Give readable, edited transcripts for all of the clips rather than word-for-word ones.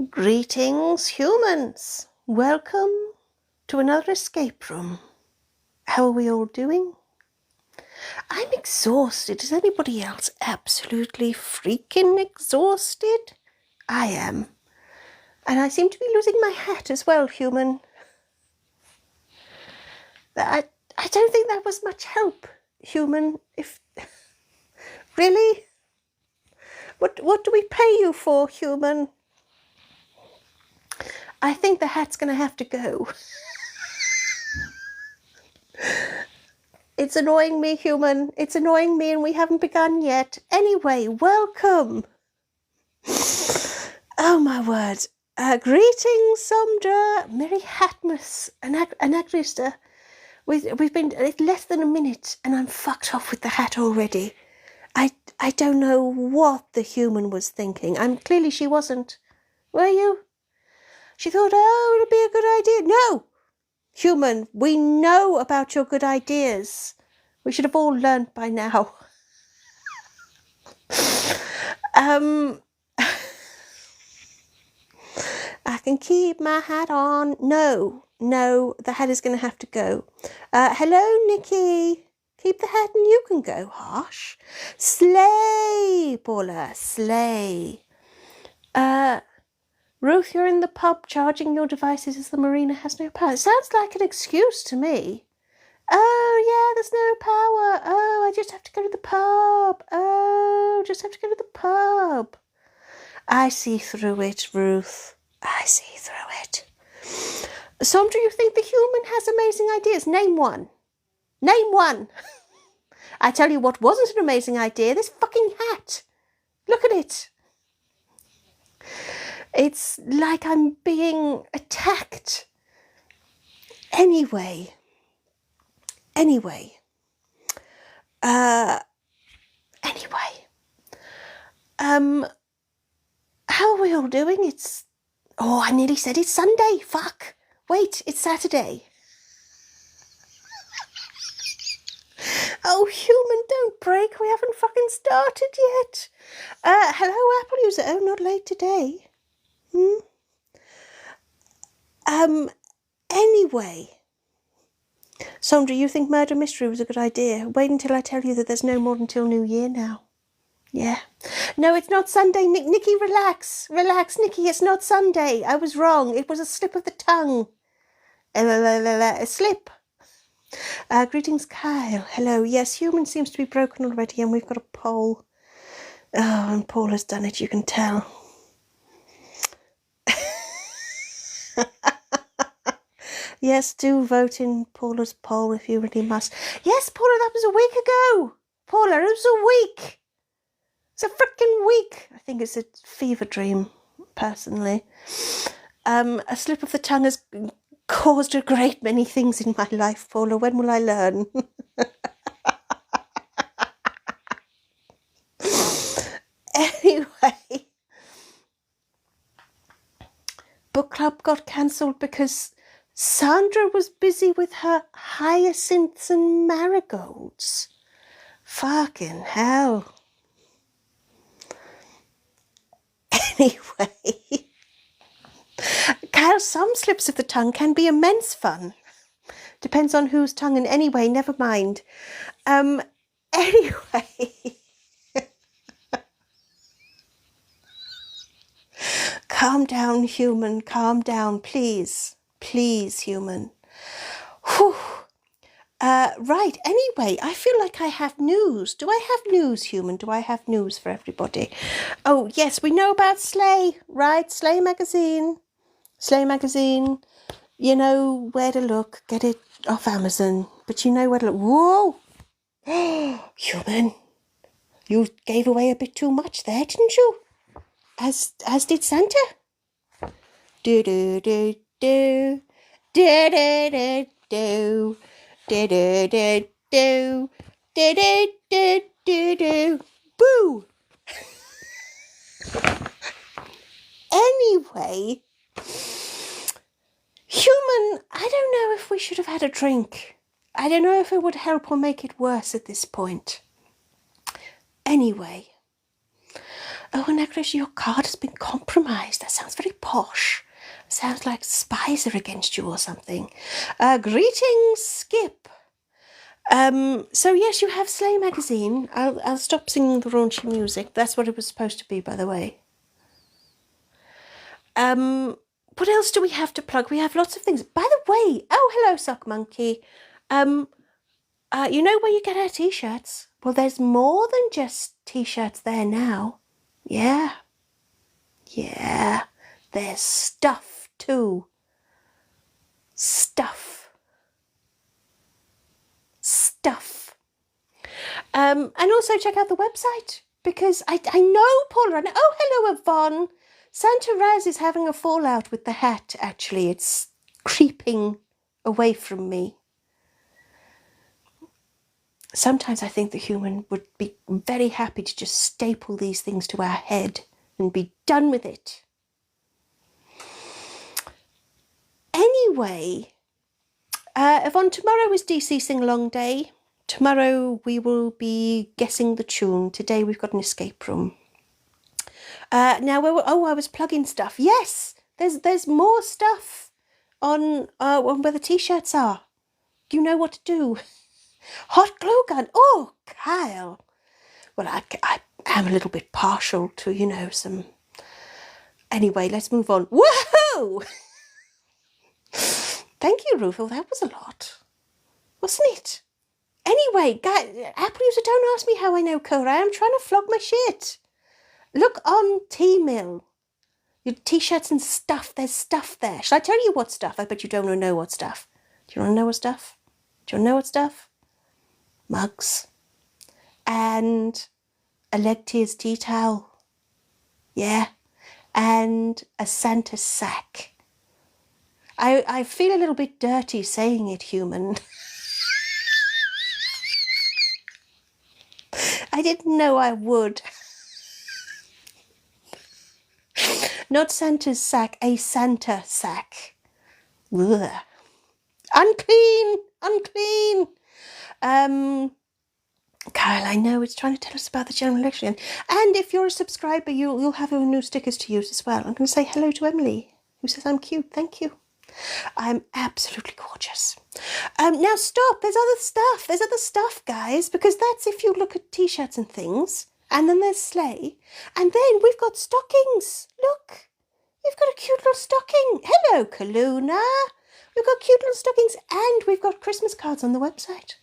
Greetings, humans. Welcome to another escape room. How are we all doing? I'm exhausted. Is anybody else absolutely freaking exhausted? I am. And I seem to be losing my hat as well, human. I don't think that was much help, human. If really? What do we pay you for, human? I think the hat's going to have to go. It's annoying me, human. It's annoying me, and we haven't begun yet. Anyway, welcome. Oh, my word. Greetings, Sondra, Merry Hatmas, Anagrista. We've been less than a minute, and I'm fucked off with the hat already. I don't know what the human was thinking. Clearly she wasn't. Were you? She thought, oh, it'll be a good idea. No! Human, we know about your good ideas. We should have all learned by now. I can keep my hat on. No, the hat is going to have to go. Hello, Nikki. Keep the hat and you can go. Harsh. Slay, Paula, slay. Ruth, you're in the pub charging your devices as the marina has no power. Sounds like an excuse to me. Oh, yeah, there's no power. Oh, I just have to go to the pub. Oh, just have to go to the pub. I see through it, Ruth. I see through it. Sondra, you think the human has amazing ideas? Name one. Name one. I tell you what wasn't an amazing idea. This fucking hat. Look at it. It's like I'm being attacked. Anyway. How are we all doing? I nearly said it's Sunday. Fuck. Wait, it's Saturday. Oh, human, don't break. We haven't fucking started yet. Hello, Apple user. Oh, not late today. Anyway. Sondra, you think murder mystery was a good idea? Wait until I tell you that there's no more until New Year now. Yeah. No, it's not Sunday. Nikki, relax. Relax, Nikki. It's not Sunday. I was wrong. It was a slip of the tongue. A slip. Greetings, Kyle. Hello. Yes, human seems to be broken already, and we've got a poll. Oh, and Paul has done it, you can tell. Yes, do vote in Paula's poll if you really must. Yes, Paula, that was a week ago. Paula, it was a week. It's a freaking week. I think it's a fever dream, personally. A slip of the tongue has caused a great many things in my life, Paula. When will I learn? Anyway. Book club got cancelled because Sandra was busy with her hyacinths and marigolds. Fucking hell. Anyway. Kyle, some slips of the tongue can be immense fun. Depends on whose tongue, and anyway, never mind. Anyway. Calm down, human. Calm down, please. Please, human. Whew. Right, anyway, I feel like I have news. Do I have news, human? Do I have news for everybody? Oh, yes, we know about Slay, right? Slay magazine. Slay magazine. You know where to look. Get it off Amazon. But you know where to look. Whoa! Human, you gave away a bit too much there, didn't you? As did Santa. Do do do do do do do do do do do do do do do. Boo. Anyway, human, I don't know if we should have had a drink. I don't know if it would help or make it worse at this point. Anyway, Oh, and actually your card has been compromised. That sounds very posh. Sounds like spies are against you or something. Greetings, Skip. So yes, you have Slay magazine. I'll stop singing the raunchy music. That's what it was supposed to be, by the way. What else do we have to plug? We have lots of things. By the way, oh, hello, Sock Monkey. You know where you get our t-shirts? Well, there's more than just t-shirts there now. Yeah. Yeah. There's stuff too. Stuff. And also check out the website, because I know Paula. Oh, hello, Yvonne. Santa Raz is having a fallout with the hat, actually. It's creeping away from me. Sometimes I think the human would be very happy to just staple these things to our head and be done with it. Anyway, Yvonne, tomorrow is DC Sing-Along Day. Tomorrow we will be guessing the tune. Today we've got an escape room. Now, I was plugging stuff. Yes, there's more stuff on where the t-shirts are. You know what to do. Hot glue gun. Oh, Kyle. Well, I am a little bit partial to, you know, some... Anyway, let's move on. Whoa! Thank you, Rufus. That was a lot, wasn't it? Anyway, guys, Apple user, don't ask me how I know code. I am trying to flog my shit. Look on T-Mill. Your t-shirts and stuff. There's stuff there. Shall I tell you what stuff? I bet you don't know what stuff. Do you want to know what stuff? Do you want to know what stuff? Mugs. And a leg tears tea towel. Yeah. And a Santa sack. I feel a little bit dirty saying it, human. I didn't know I would. Not Santa's sack, a Santa sack. Ugh. Unclean, unclean. Kyle, I know it's trying to tell us about the general election. And if you're a subscriber, you'll have new stickers to use as well. I'm going to say hello to Emily, who says I'm cute. Thank you. I'm absolutely gorgeous. Now stop. There's other stuff. There's other stuff, guys, because that's if you look at t-shirts and things. And then there's sleigh. And then we've got stockings. Look. We've got a cute little stocking. Hello, Kaluna. We've got cute little stockings and we've got Christmas cards on the website.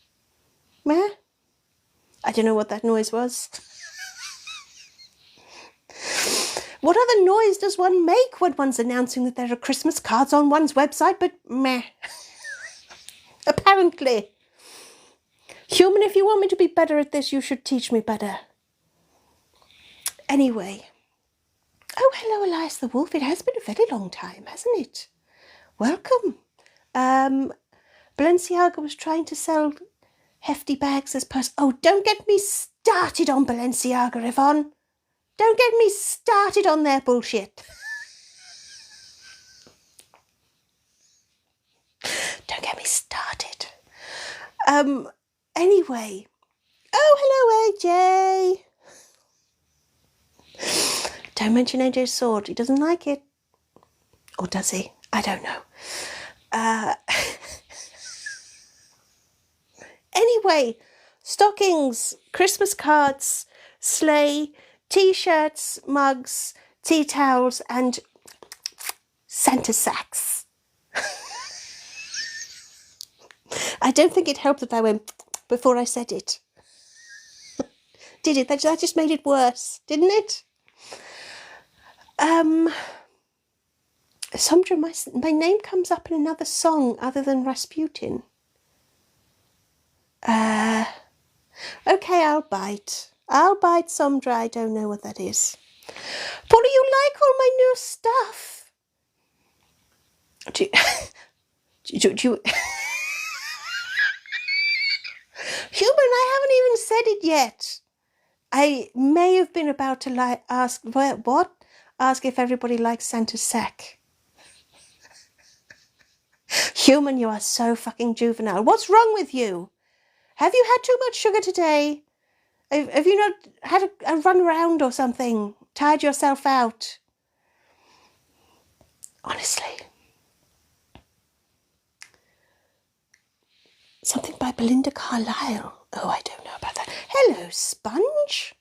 Meh? I don't know what that noise was. What other noise does one make when one's announcing that there are Christmas cards on one's website? But meh. Apparently. Human, if you want me to be better at this, you should teach me better. Anyway. Oh, hello, Elias the Wolf. It has been a very long time, hasn't it? Welcome. Balenciaga was trying to sell hefty bags as purse. Oh, don't get me started on Balenciaga, Yvonne. Don't get me started on their bullshit. Don't get me started. Anyway. Oh, hello, AJ. Don't mention AJ's sword. He doesn't like it. Or does he? I don't know. Anyway, stockings, Christmas cards, sleigh, t-shirts, mugs, tea towels, and Santa sacks. I don't think it helped that I went before I said it. Did it? That just made it worse, didn't it? Sometimes my name comes up in another song other than Rasputin. Okay, I'll bite. I'll bite, Somdra. I don't know what that is. Paula, you like all my new stuff? Do you... Human, I haven't even said it yet. I may have been about to ask, what? Ask if everybody likes Santa's sack. Human, you are so fucking juvenile. What's wrong with you? Have you had too much sugar today? Have you not had a run around or something? tired yourself out. Honestly. Something by Belinda Carlisle. Oh, I don't know about that. Hello, Sponge.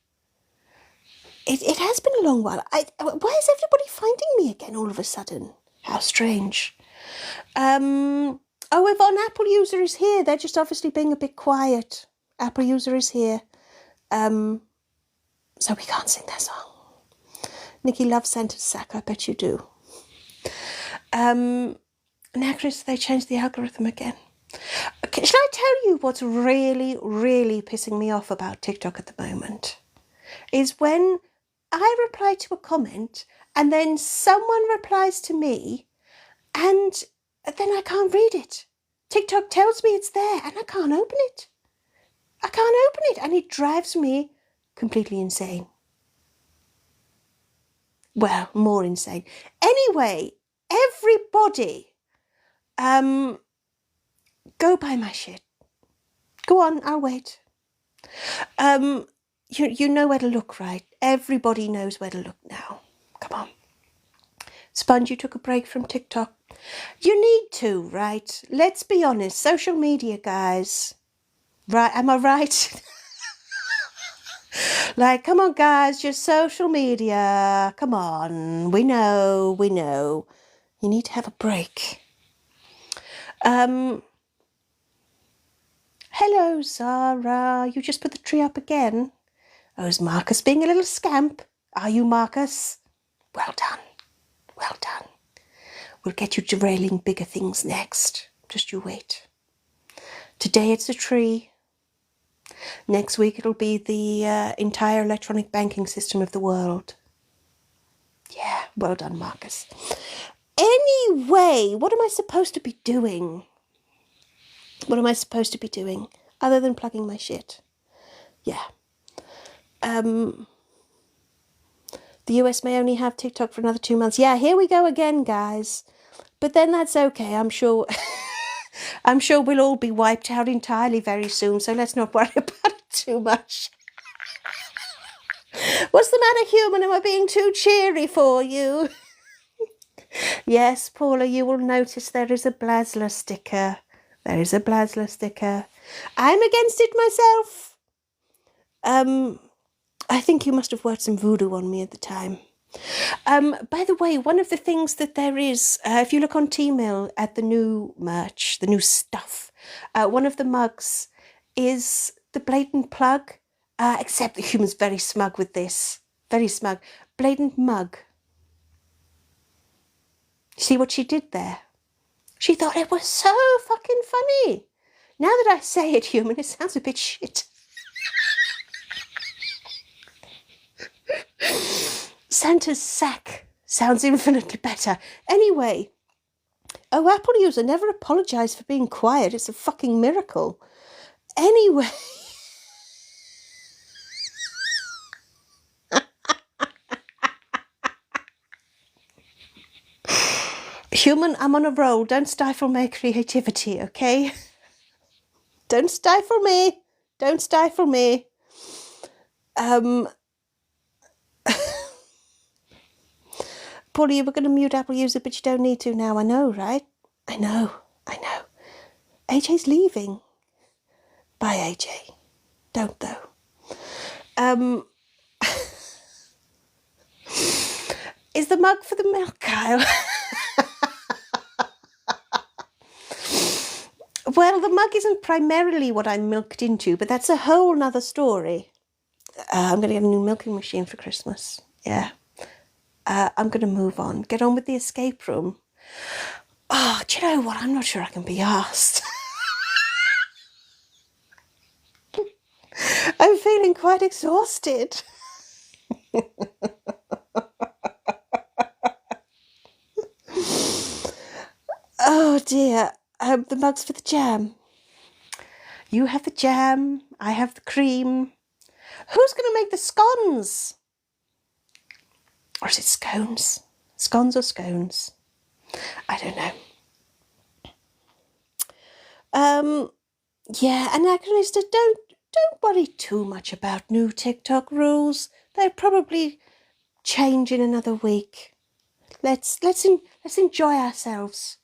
It has been a long while. Why is everybody finding me again all of a sudden? How strange. Oh, Yvonne, Apple user is here. They're just obviously being a bit quiet. Apple user is here. So we can't sing their song. Nikki loves Santa's sack. I bet you do. Now, Chris, they changed the algorithm again. Okay, shall I tell you what's really, really pissing me off about TikTok at the moment? Is when I reply to a comment and then someone replies to me and then I can't read it. TikTok tells me it's there and I can't open it. I can't open it and it drives me completely insane. Well, more insane. Anyway, everybody, go buy my shit. Go on, I'll wait. You know where to look, right? Everybody knows where to look now. Come on. Sponge, you took a break from TikTok. You need to, right? Let's be honest. Social media, guys. Right, am I right? Like, come on, guys, just social media. Come on. We know. You need to have a break. Hello, Zara. You just put the tree up again. Oh, is Marcus being a little scamp? Are you, Marcus? Well done. Well done. We'll get you derailing bigger things next. Just you wait. Today it's a tree. Next week it'll be the entire electronic banking system of the world. Yeah, well done, Marcus. Anyway, what am I supposed to be doing? What am I supposed to be doing other than plugging my shit? Yeah. The US may only have TikTok for another 2 months. Yeah, here we go again, guys. But then that's okay. I'm sure we'll all be wiped out entirely very soon, so let's not worry about it too much. What's the matter, human? Am I being too cheery for you? Yes, Paula, you will notice there is a Blasla sticker. There is a Blasla sticker. I'm against it myself. I think you must have worked some voodoo on me at the time. By the way, one of the things that there is, if you look on Tmail at the new merch, the new stuff, one of the mugs is the blatant plug, except the human's very smug with this. Very smug. Blatant mug. See what she did there? She thought it was so fucking funny. Now that I say it, human, it sounds a bit shit. Santa's sack sounds infinitely better. Anyway, oh, Apple user, never apologise for being quiet. It's a fucking miracle. Anyway. Human, I'm on a roll. Don't stifle my creativity, okay? Don't stifle me. Don't stifle me. Paula, you were going to mute Apple user, but you don't need to now. I know, right? I know. AJ's leaving. Bye, AJ. Don't, though. Is the mug for the milk, Kyle? Well, the mug isn't primarily what I'm milked into, but that's a whole nother story. I'm going to get a new milking machine for Christmas. Yeah. I'm going to move on. Get on with the escape room. Oh, do you know what? I'm not sure I can be arsed. I'm feeling quite exhausted. Oh, dear. The mug's for the jam. You have the jam. I have the cream. Who's going to make the scones? Or is it scones? Scones or scones? I don't know. Yeah, Anachronista, don't worry too much about new TikTok rules. They're probably change in another week. Let's enjoy ourselves.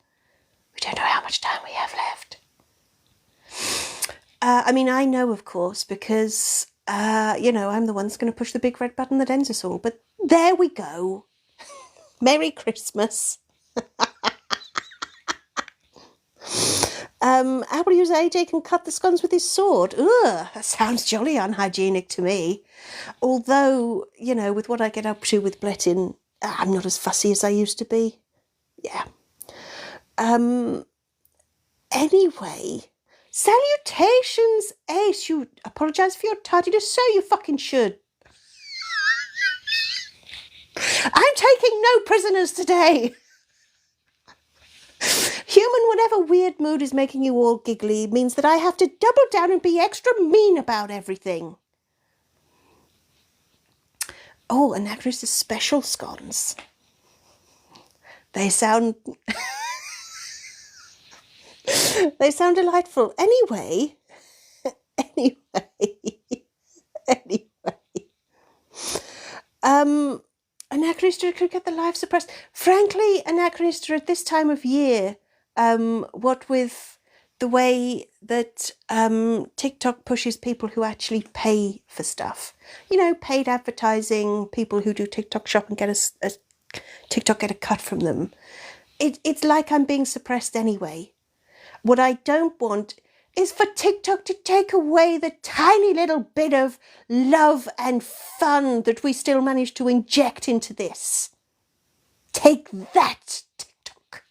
We don't know how much time we have left. I mean, I know, of course, because, you know, I'm the one that's going to push the big red button that ends us all. But there we go. Merry Christmas. How will you use AJ can cut the scones with his sword? Ugh, that sounds jolly unhygienic to me. Although, you know, with what I get up to with Blettin, I'm not as fussy as I used to be. Yeah. Anyway, salutations, Ace. You apologise for your tardiness, so you fucking should. I'm taking no prisoners today. Human, whatever weird mood is making you all giggly means that I have to double down and be extra mean about everything. Oh, and that is the special scones. They sound... they sound delightful. Anyway... Anachronistra could get the live suppressed. Frankly, Anachronistra, at this time of year, what with the way that TikTok pushes people who actually pay for stuff, you know, paid advertising, people who do TikTok shop and get a TikTok get a cut from them. It's like I'm being suppressed anyway. What I don't want is for TikTok to take away the tiny little bit of love and fun that we still manage to inject into this. Take that, TikTok.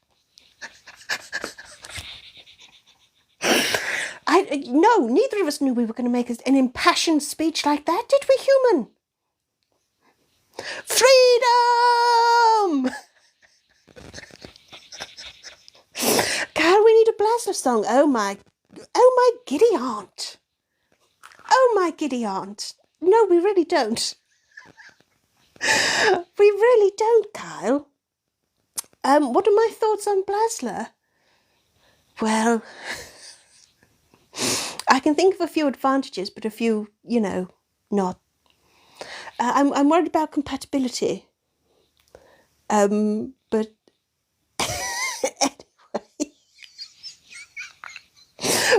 No, neither of us knew we were going to make an impassioned speech like that, did we, human? Freedom! God, we need a Blasler song. Oh my giddy aunt. Oh my giddy aunt. No, we really don't. We really don't, Kyle. What are my thoughts on Blasler? Well, I can think of a few advantages, but a few, you know, not. I'm worried about compatibility. But anyway.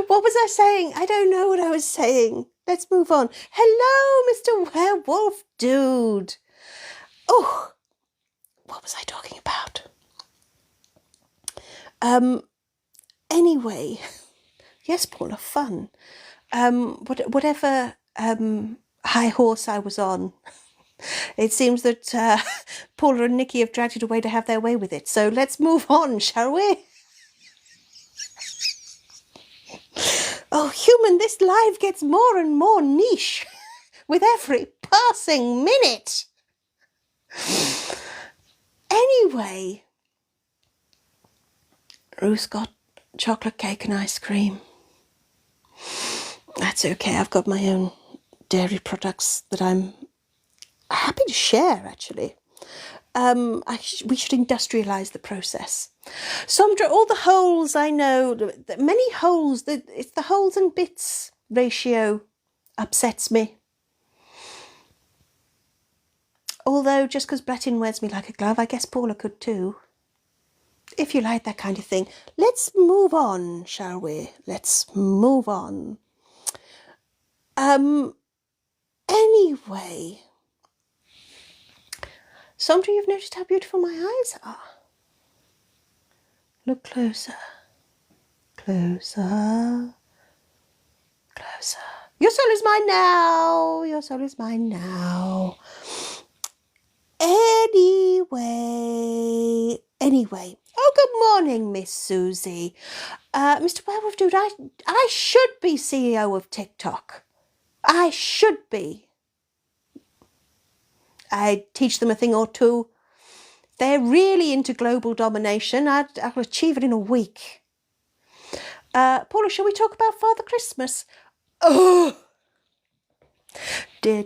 What was I saying? I don't know what I was saying. Let's move on. Hello, Mr. Werewolf Dude. Oh, what was I talking about? Anyway, yes, Paula, fun. Whatever high horse I was on, it seems that Paula and Nikki have dragged it away to have their way with it. So let's move on, shall we? Oh, human, this live gets more and more niche with every passing minute. Anyway, Ruth got chocolate cake and ice cream. That's okay, I've got my own dairy products that I'm happy to share, actually. We should industrialise the process. Sondra, all the holes I know, many holes, it's the holes and bits ratio upsets me. Although, just because Blettin wears me like a glove, I guess Paula could too. If you like that kind of thing. Let's move on, shall we? Let's move on. Anyway. Sondra, you've noticed how beautiful my eyes are. Look closer. Closer. Closer. Your soul is mine now. Your soul is mine now. Anyway. Oh, good morning, Miss Susie. Mr. Werewolf Dude, I should be CEO of TikTok. I should be. I'd teach them a thing or two. They're really into global domination. I'll achieve it in a week. Paula, shall we talk about Father Christmas? Oh! Do.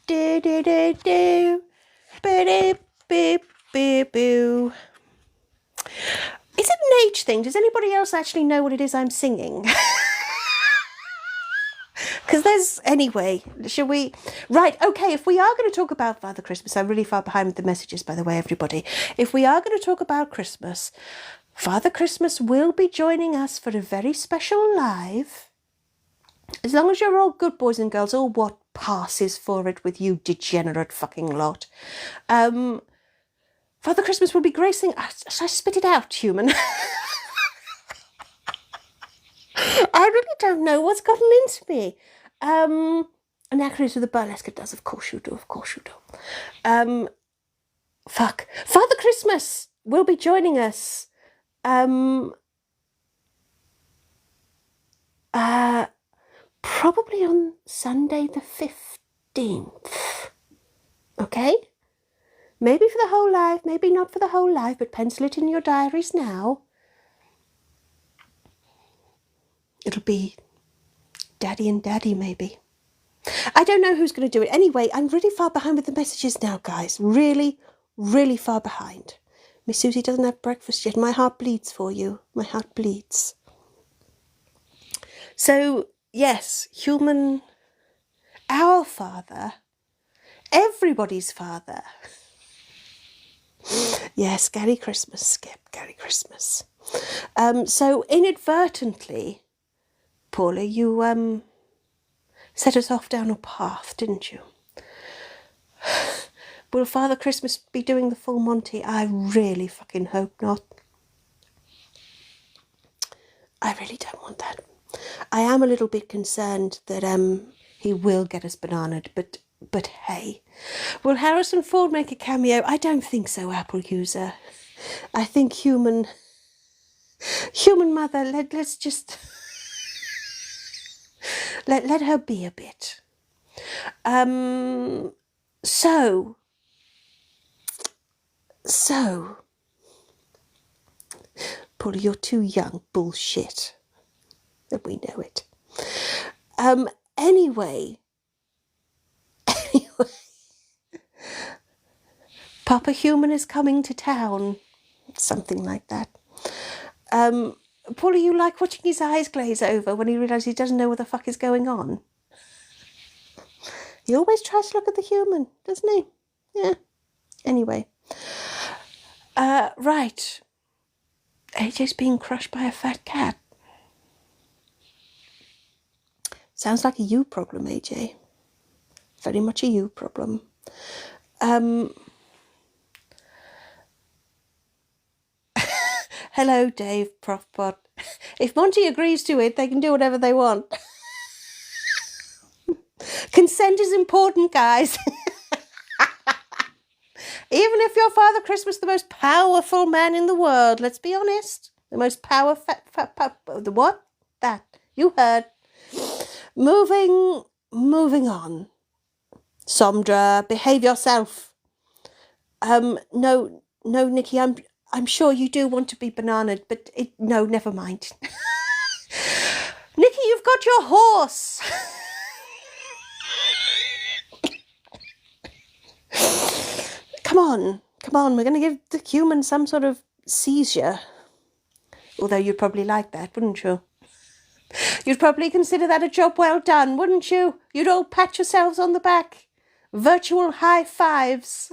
Do do do do. Boop boop boop boo. Is it an age thing? Does anybody else actually know what it is I'm singing? Because there's... Anyway, shall we... Right, okay, if we are going to talk about Father Christmas, I'm really far behind with the messages, by the way, everybody. If we are going to talk about Christmas, Father Christmas will be joining us for a very special live. As long as you're all good boys and girls, or what passes for it with you degenerate fucking lot. Father Christmas will be gracing... I spit it out, human. I really don't know what's gotten into me. Anachronism of the burlesque, it does, of course you do, of course you do. Fuck. Father Christmas will be joining us. Probably on Sunday the 15th. Okay? Maybe for the whole life, maybe not for the whole life, but pencil it in your diaries now. It'll be Daddy and Daddy, maybe. I don't know who's going to do it. Anyway, I'm really far behind with the messages now, guys. Really, really far behind. Miss Susie doesn't have breakfast yet. My heart bleeds for you. My heart bleeds. So, yes, human, our Father, everybody's Father. Yes, Merry Christmas, Skip, Merry Christmas. So, inadvertently, Paula, you set us off down a path, didn't you? Will Father Christmas be doing the full Monty? I really fucking hope not. I really don't want that. I am a little bit concerned that he will get us bananaed, but hey. Will Harrison Ford make a cameo? I don't think so, Apple user. I think human mother, let's just let her be a bit. So Paula, you're too young. Bullshit. That we know it. Anyway, Papa Human is coming to town. Something like that. Paula, you like watching his eyes glaze over when he realises he doesn't know what the fuck is going on? He always tries to look at the human, doesn't he? Yeah. Anyway. Right. AJ's being crushed by a fat cat. Sounds like a you problem, AJ. Very much a you problem. Hello, Dave, Profbot. If Monty agrees to it, they can do whatever they want. Consent is important, guys. Even if you're Father Christmas, the most powerful man in the world, let's be honest. The most powerful... The what? That. You heard. Moving on. Somdra, behave yourself. No, Nikki, I'm sure you do want to be bananaed, but no, never mind. Nikki, you've got your horse. Come on, we're going to give the human some sort of seizure. Although you'd probably like that, wouldn't you? You'd probably consider that a job well done, wouldn't you? You'd all pat yourselves on the back. Virtual high fives.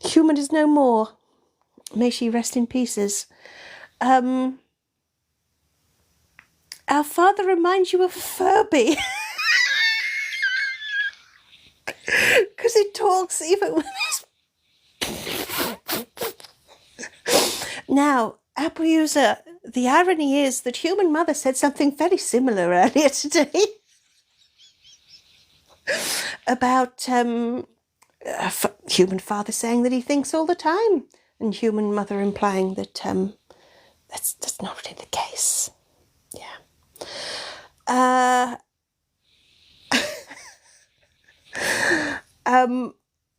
Human is no more. May she rest in pieces. Our father reminds you of Furby. Because it talks even when it's... Now, Apple user, the irony is that human mother said something very similar earlier today about human father saying that he thinks all the time, and human mother implying that that's not really the case. Yeah.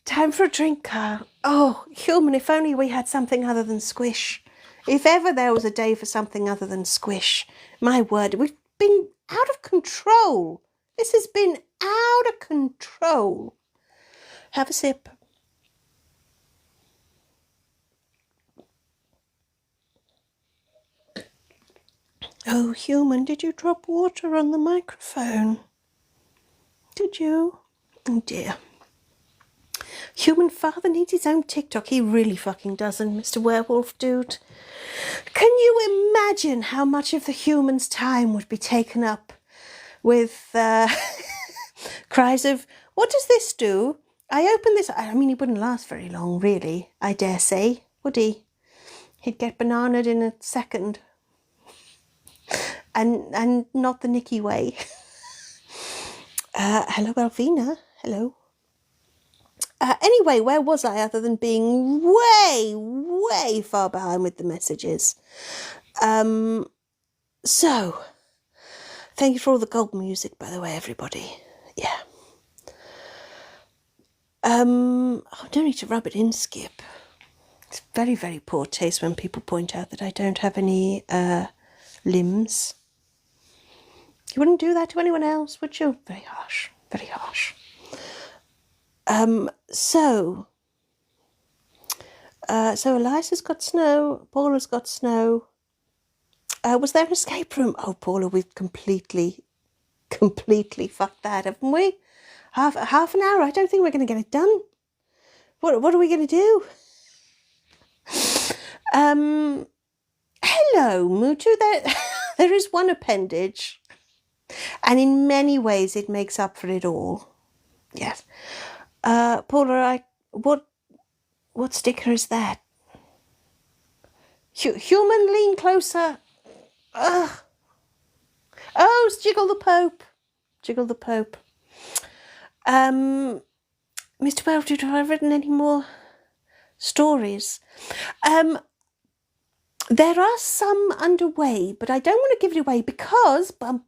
Time for a drink, Carl. Oh, human, if only we had something other than squish. If ever there was a day for something other than squish. My word, we've been out of control This has been out of control. Have a sip. Oh, human, did you drop water on the microphone? Did you? Oh dear. Human father needs his own TikTok. He really fucking doesn't, Mr. Werewolf dude. Can you imagine how much of the human's time would be taken up with cries of, what does this do? I open this. I mean, he wouldn't last very long, really, I dare say, would he? He'd get bananaed in a second. And not the Nicky way. Hello, Alvina. Hello. Anyway, where was I other than being way, way far behind with the messages? So, thank you for all the gold music, by the way, everybody. Yeah. I don't need to rub it in, Skip. It's very, very poor taste when people point out that I don't have any limbs. You wouldn't do that to anyone else, would you? Very harsh, very harsh. So Eliza's got snow, Paula's got snow. Was there an escape room? Oh, Paula, we've completely fucked that, haven't we? Half an hour, I don't think we're going to get it done. What are we going to do? Hello, Mutu. There is one appendage, and in many ways it makes up for it all. Yes. Paula, what sticker is that? Human, lean closer. Ugh. Oh, it's Jiggle the Pope. Jiggle the Pope. Mr. Welldude, have I written any more stories? There are some underway, but I don't want to give it away because on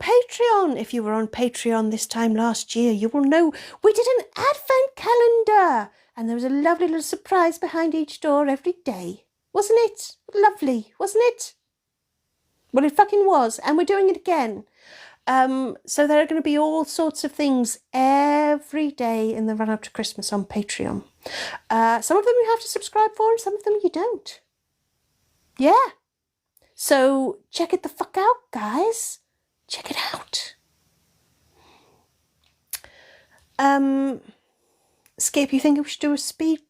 Patreon, if you were on Patreon this time last year, you will know we did an advent calendar, and there was a lovely little surprise behind each door every day. Wasn't it lovely? Wasn't it? Well, it fucking was, and we're doing it again. So there are going to be all sorts of things every day in the run up to Christmas on Patreon. Some of them you have to subscribe for, and some of them you don't. Yeah. So check it the fuck out, guys. Check it out. Skip, you think we should do a speed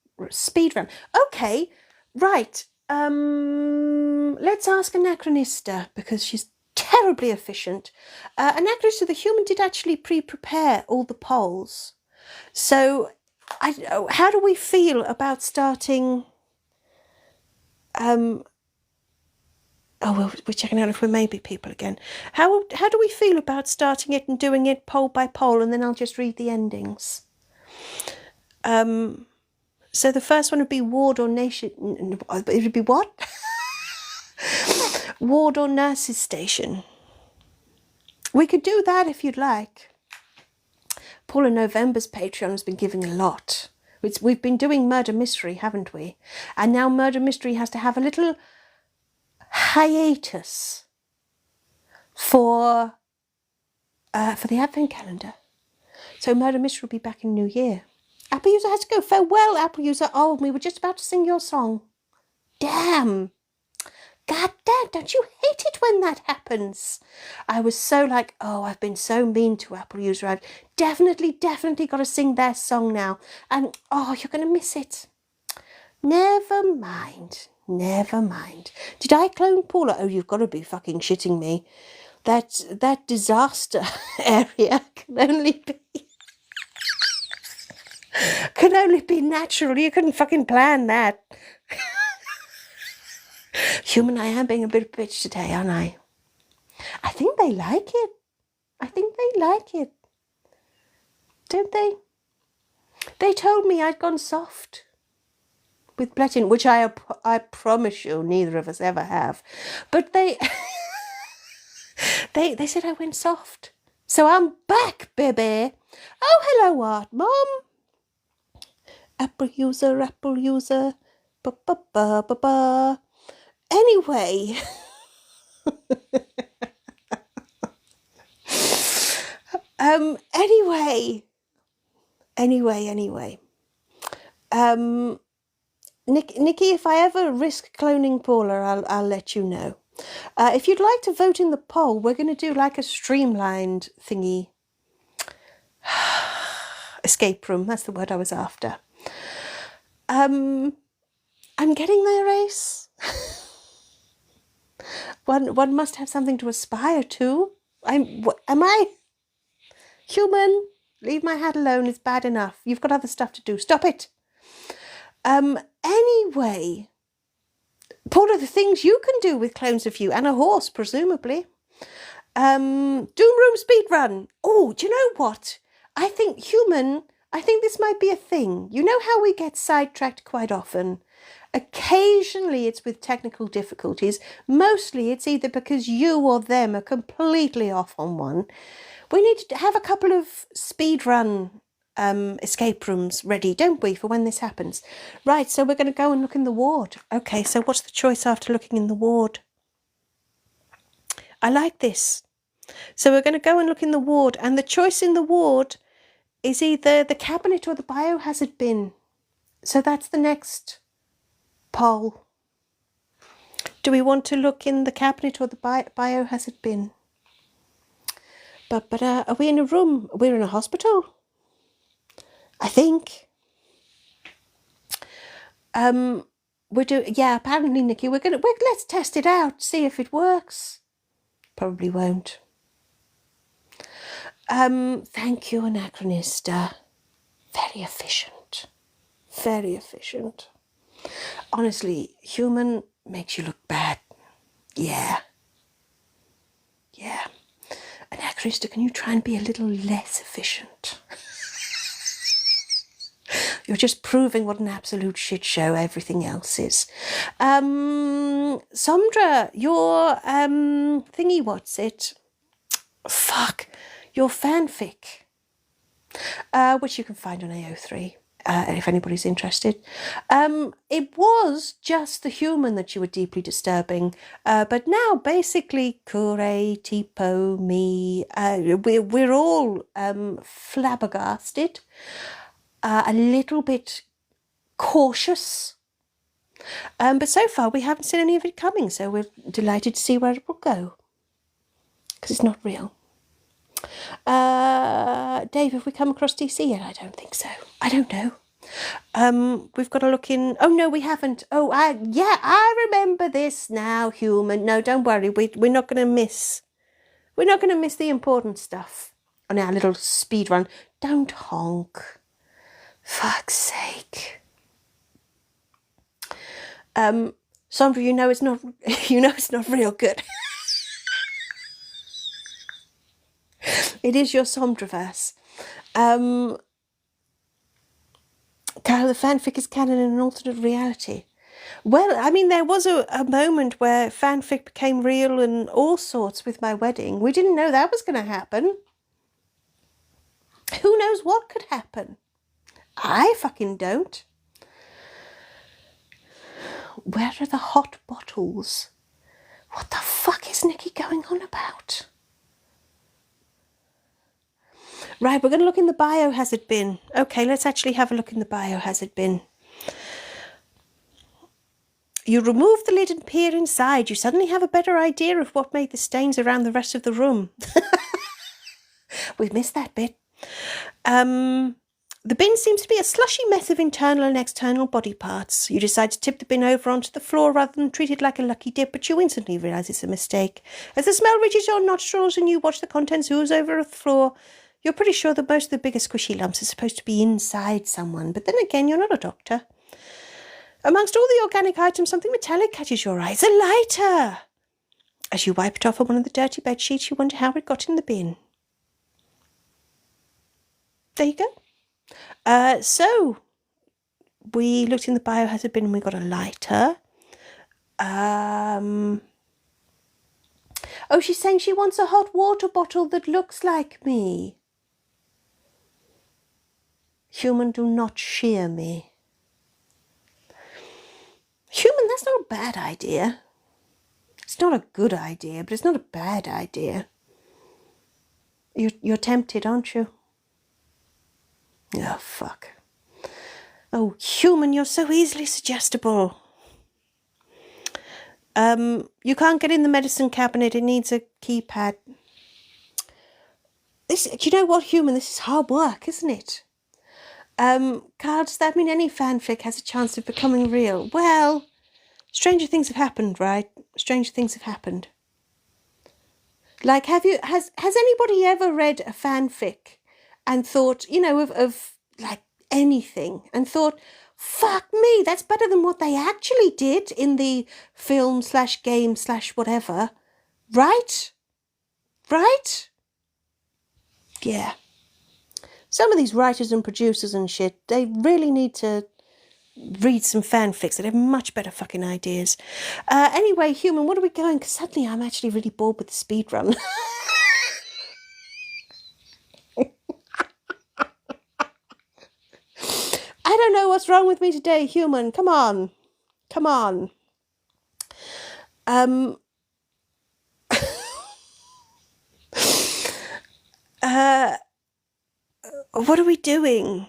run? Okay, right. Let's ask Anachronista, because she's terribly efficient. Anachronista, the human did actually pre-prepare all the polls. So, how do we feel about starting? Oh, well, we're checking out if we may be people again. How do we feel about starting it and doing it poll by poll, and then I'll just read the endings. So the first one would be ward or nation. It would be what? Ward or nurses station. We could do that if you'd like. Paula November's Patreon has been giving a lot. We've been doing Murder Mystery, haven't we? And now Murder Mystery has to have a little hiatus for the Advent calendar. So Murder Mystery will be back in New Year. Apple User has to go. Farewell, Apple User. Oh, we were just about to sing your song. Damn. God damn, don't you hate it when that happens? I was so like, oh, I've been so mean to Apple User. I've definitely got to sing their song now. And, oh, you're going to miss it. Never mind. Never mind. Did I clone Paula? Oh, you've got to be fucking shitting me. That disaster area can only be natural. You couldn't fucking plan that. Human, I am being a bit of a bitch today, aren't I? I think they like it. I think they like it. Don't they? They told me I'd gone soft with Blettin, which I promise you neither of us ever have. But they they said I went soft. So I'm back, baby. Oh, hello, Art Mom. Apple User. Ba, ba, ba, ba, ba. Anyway, Anyway. Nikki, if I ever risk cloning Paula, I'll let you know. If you'd like to vote in the poll, we're going to do like a streamlined thingy. Escape room, that's the word I was after. I'm getting there, Ace. One must have something to aspire to. Am I? Human, leave my hat alone, it's bad enough. You've got other stuff to do. Stop it. Anyway, Paula, the things you can do with clones of you and a horse, presumably. Doom room speed run. Oh, do you know what? I think this might be a thing. You know how we get sidetracked quite often? Occasionally it's with technical difficulties. Mostly it's either because you or them are completely off on one. We need to have a couple of speed run escape rooms ready, don't we, for when this happens? Right, so we're going to go and look in the ward. Okay, so what's the choice after looking in the ward? I like this. So we're going to go and look in the ward, and the choice in the ward is either the cabinet or the biohazard bin. So that's the next poll. Do we want to look in the cabinet or the biohazard bin? But are we in a room? We're in a hospital, I think. Yeah, apparently, Nikki, let's test it out, see if it works. Probably won't. Thank you, Anachronista. Very efficient. Very efficient. Honestly, human makes you look bad. Yeah. Yeah. Anachronista, can you try and be a little less efficient? You're just proving what an absolute shit show everything else is. Sondra, your thingy, what's it? Fuck. Your fanfic, which you can find on AO3, if anybody's interested. It was just the human that you were deeply disturbing, but now basically Kure, Tipo, me, we're all flabbergasted, a little bit cautious, but so far we haven't seen any of it coming, so we're delighted to see where it will go, because it's not real. Dave, have we come across DC yet? I don't think so. I don't know. We've got to look in. Oh no, we haven't. Oh, yeah, I remember this now, human. No, don't worry. We're not going to miss. We're not going to miss the important stuff on our little speed run. Don't honk. Fuck's sake. Sondra, you know it's not. You know it's not real good. It is your Somdraverse. Carol, the fanfic is canon in an alternate reality. Well, I mean, there was a moment where fanfic became real and all sorts with my wedding. We didn't know that was going to happen. Who knows what could happen? I fucking don't. Where are the hot bottles? What the fuck is Nikki going on about? Right, we're going to look in the biohazard bin. Okay, let's actually have a look in the biohazard bin. You remove the lid and peer inside. You suddenly have a better idea of what made the stains around the rest of the room. We've missed that bit. The bin seems to be a slushy mess of internal and external body parts. You decide to tip the bin over onto the floor rather than treat it like a lucky dip, but you instantly realise it's a mistake. As the smell reaches your nostrils and you watch the contents ooze over the floor, you're pretty sure that most of the bigger squishy lumps are supposed to be inside someone, but then again, you're not a doctor. Amongst all the organic items, something metallic catches your eye. It's a lighter! As you wipe it off on one of the dirty bed sheets, you wonder how it got in the bin. There you go. So, we looked in the biohazard bin and we got a lighter. Oh, she's saying she wants a hot water bottle that looks like me. Human, do not shear me. Human, that's not a bad idea. It's not a good idea, but it's not a bad idea. You're tempted, aren't you? Oh, fuck. Oh, human, you're so easily suggestible. You can't get in the medicine cabinet. It needs a keypad. Do you know what, human? This is hard work, isn't it? Carl, does that mean any fanfic has a chance of becoming real? Well, stranger things have happened, right? Stranger things have happened. Like, has anybody ever read a fanfic and thought, you know, of like anything, and thought, fuck me, that's better than what they actually did in the film / game / whatever, right? Right? Yeah. Some of these writers and producers and shit, they really need to read some fanfics. They have much better fucking ideas. Anyway, human, what are we going? Because suddenly I'm actually really bored with the speed run. I don't know what's wrong with me today, human. Come on. Come on. What are we doing?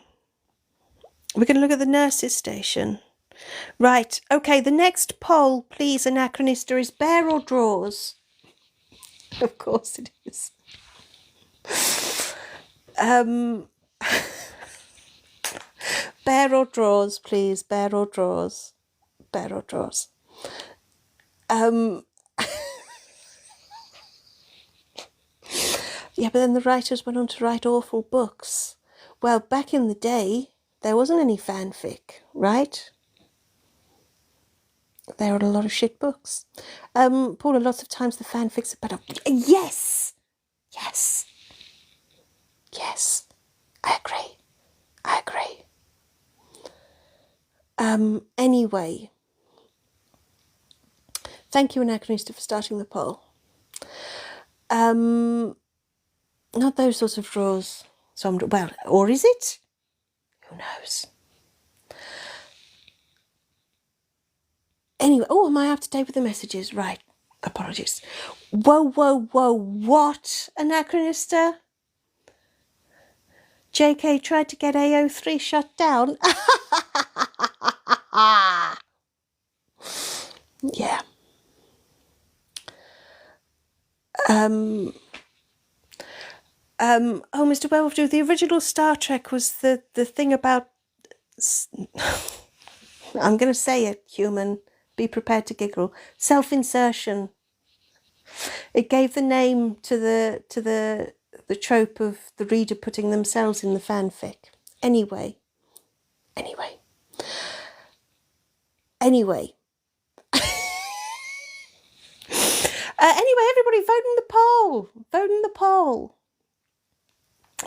We're going to look at the nurses' station. Right. Okay, the next poll, please, Anachronista, is bear or drawers? Of course it is. Bear or drawers, please. Bear or drawers. Bear or drawers. Yeah, but then the writers went on to write awful books. Well, back in the day, there wasn't any fanfic, right? There were a lot of shit books. Paula, lots of times the fanfics are better. Yes! Yes! Yes! I agree. I agree. Anyway. Thank you, Anachronista, for starting the poll. Not those sorts of drawers. Well, or is it? Who knows? Anyway, oh, am I up to date with the messages? Right, apologies. Whoa, what, Anachronista? JK tried to get AO3 shut down. Yeah. Oh, Mr. Werewolf, the original Star Trek was the thing about... I'm going to say it, human. Be prepared to giggle. Self-insertion. It gave the name to the trope of the reader putting themselves in the fanfic. Anyway. Anyway, everybody, vote in the poll. Vote in the poll.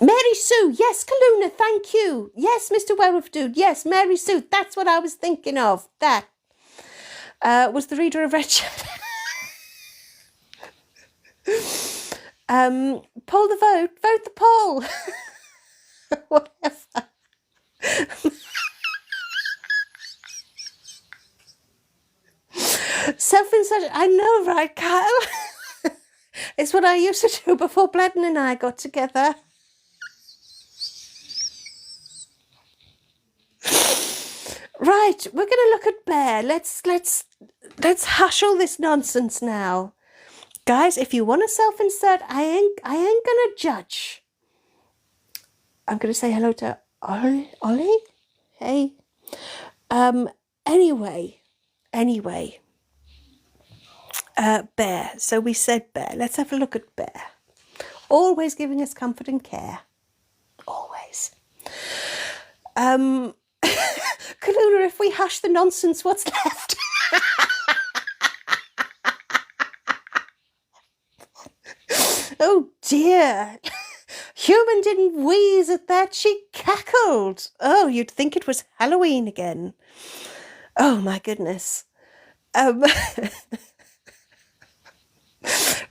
Mary Sue, yes, Kaluna, thank you. Yes, Mr. Werewolf Dude, yes, Mary Sue, that's what I was thinking of. That was the reader of Red Shadow. Poll the vote the poll. Whatever. Self-insertion, I know, right, Kyle? It's what I used to do before Bledden and I got together. Right, we're going to look at Bear. Let's hush all this nonsense now. Guys, if you want to self-insert, I ain't going to judge. I'm going to say hello to Ollie. Hey. Anyway. Bear. So we said Bear. Let's have a look at Bear. Always giving us comfort and care. Always. Kaluna, if we hush the nonsense, what's left? Oh dear. Human didn't wheeze at that, she cackled. Oh, you'd think it was Halloween again. Oh my goodness.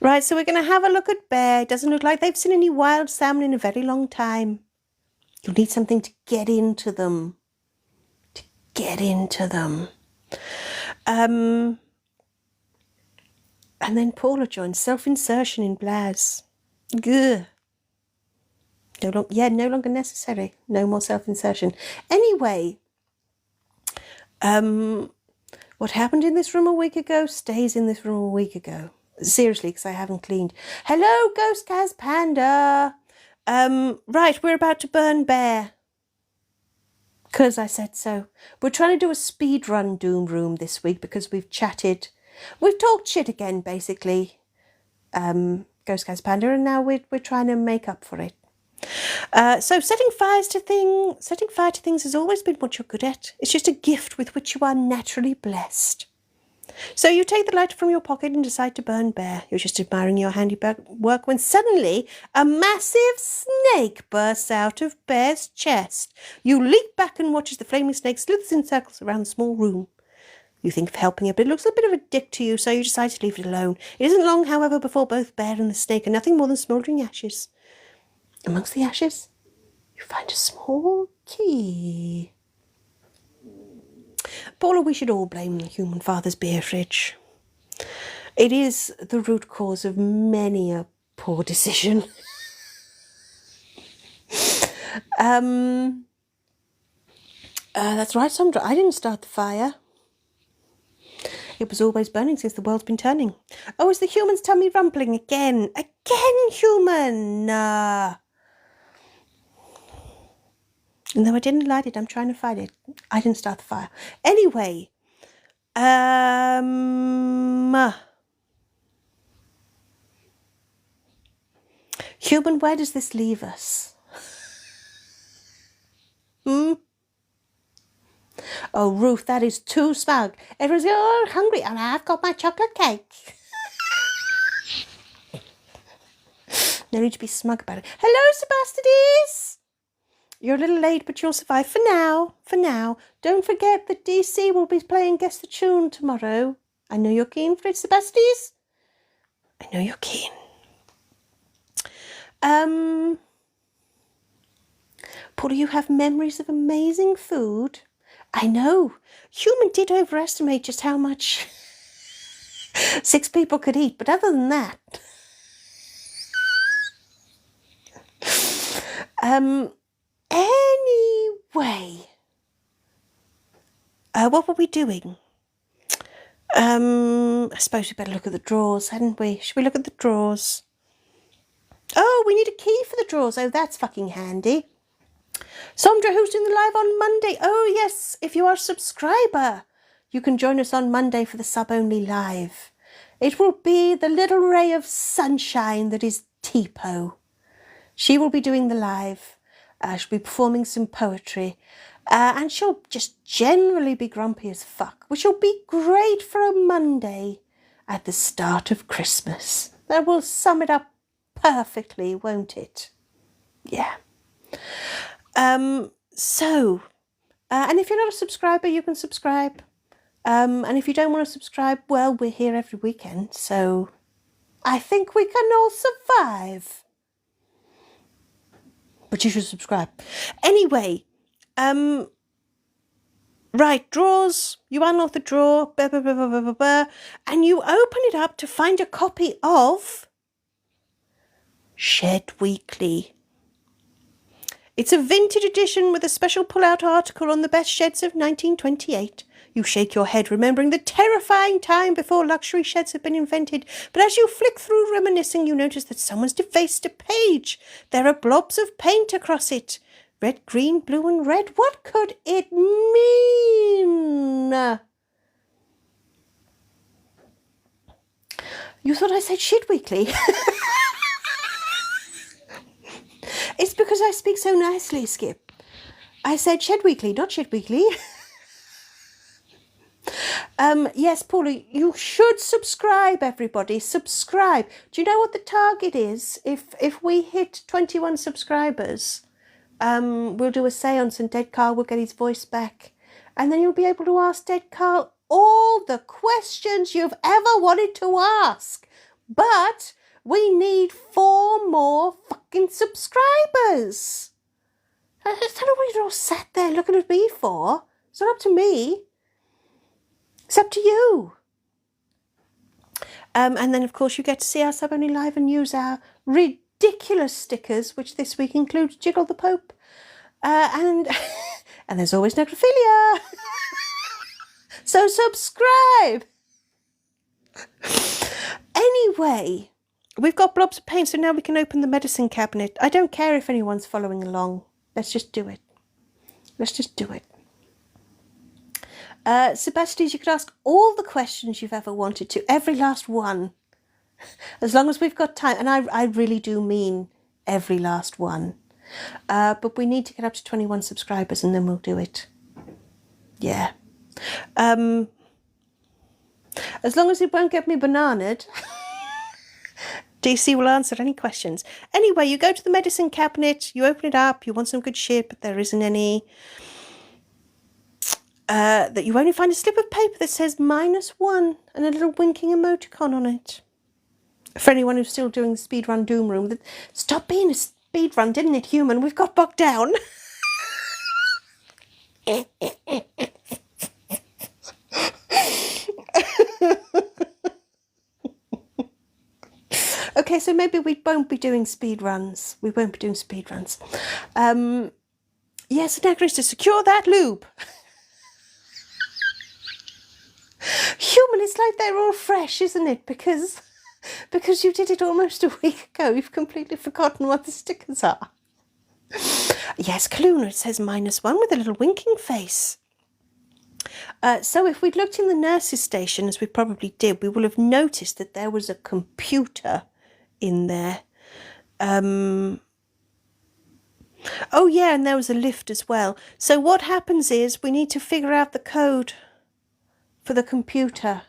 Right, so we're going to have a look at Bear. It doesn't look like they've seen any wild salmon in a very long time. You'll need something to get into them. And then Paula joins. Self-insertion in Blaz. Gah. No longer necessary. No more self-insertion. Anyway, what happened in this room a week ago stays in this room a week ago. Seriously, because I haven't cleaned. Hello, Ghost Kaz Panda. Right, we're about to burn Bear. Because I said so. We're trying to do a speed run Doom Room this week because we've chatted. We've talked shit again, basically. Ghost Kaz Panda, and now we're trying to make up for it. So setting fire to things has always been what you're good at. It's just a gift with which you are naturally blessed. So you take the lighter from your pocket and decide to burn Bear. You're just admiring your handiwork when suddenly a massive snake bursts out of Bear's chest. You leap back and watch as the flaming snake slithers in circles around the small room. You think of helping it, but it looks a bit of a dick to you, so you decide to leave it alone. It isn't long, however, before both Bear and the snake are nothing more than smouldering ashes. Amongst the ashes, you find a small key. Paula, we should all blame the human father's beer fridge. It is the root cause of many a poor decision. That's right, Sandra. I didn't start the fire. It was always burning since the world's been turning. Oh, is the human's tummy rumbling again? Again, human! No, I didn't light it. I'm trying to find it. I didn't start the fire. Anyway, human, where does this leave us? Oh, Ruth, that is too smug. Everyone's hungry, and I've got my chocolate cake. No need to be smug about it. Hello, Sebastides. You're a little late, but you'll survive for now. For now. Don't forget that DC will be playing Guess the Tune tomorrow. I know you're keen for it, Sebastides. I know you're keen. Paula, you have memories of amazing food. I know. Human did overestimate just how much 6 people could eat, but other than that... Anyway, what were we doing? I suppose we better look at the drawers, hadn't we? Should we look at the drawers? Oh, we need a key for the drawers. Oh, that's fucking handy. Sandra, who's doing the live on Monday? Oh, yes, if you are a subscriber, you can join us on Monday for the sub-only live. It will be the little ray of sunshine that is Tipo. She will be doing the live. She'll be performing some poetry. And she'll just generally be grumpy as fuck, which will be great for a Monday at the start of Christmas. That will sum it up perfectly, won't it? Yeah. And if you're not a subscriber, you can subscribe. And if you don't want to subscribe, well, we're here every weekend, so I think we can all survive. But you should subscribe. Anyway, right, drawers. You unlock the drawer, blah, blah, blah, blah, blah, blah, blah, and you open it up to find a copy of Shed Weekly. It's a vintage edition with a special pull-out article on the best sheds of 1928. You shake your head, remembering the terrifying time before luxury sheds had been invented. But as you flick through reminiscing, you notice that someone's defaced a page. There are blobs of paint across it. Red, green, blue and red. What could it mean? You thought I said Shit Weekly? It's because I speak so nicely, Skip. I said Shed Weekly, not Shit Weekly. Yes, Paula, you should subscribe, everybody. Subscribe. Do you know what the target is? If we hit 21 subscribers, we'll do a seance and Dead Carl will get his voice back. And then you'll be able to ask Dead Carl all the questions you've ever wanted to ask. But we need 4 more fucking subscribers. I don't know what you're all sat there looking at me for. It's not up to me. It's up to you. And then, of course, you get to see our Sub Only Live and use our ridiculous stickers, which this week include Jiggle the Pope. And and there's always necrophilia. So subscribe. Anyway, we've got blobs of paint, so now we can open the medicine cabinet. I don't care if anyone's following along. Let's just do it. Let's just do it. Sebastian, you could ask all the questions you've ever wanted to, every last one, as long as we've got time. And I really do mean every last one. But we need to get up to 21 subscribers and then we'll do it. Yeah. As long as it won't get me bananaed, DC will answer any questions. Anyway, you go to the medicine cabinet, you open it up, you want some good shit, but there isn't any. That you only find a slip of paper that says -1 and a little winking emoticon on it. For anyone who's still doing the speedrun doom room, stop being a speedrun, didn't it, human? We've got bogged down. Okay, so maybe we won't be doing speedruns. We won't be doing speedruns. Yes, the is to secure that loop. Human, it's like they're all fresh, isn't it? Because you did it almost a week ago. You've completely forgotten what the stickers are. Yes, Kaluna, it says -1 with a little winking face. So if we'd looked in the nurse's station, as we probably did, we will have noticed that there was a computer in there. Oh yeah, and there was a lift as well. So what happens is we need to figure out the code for the computer.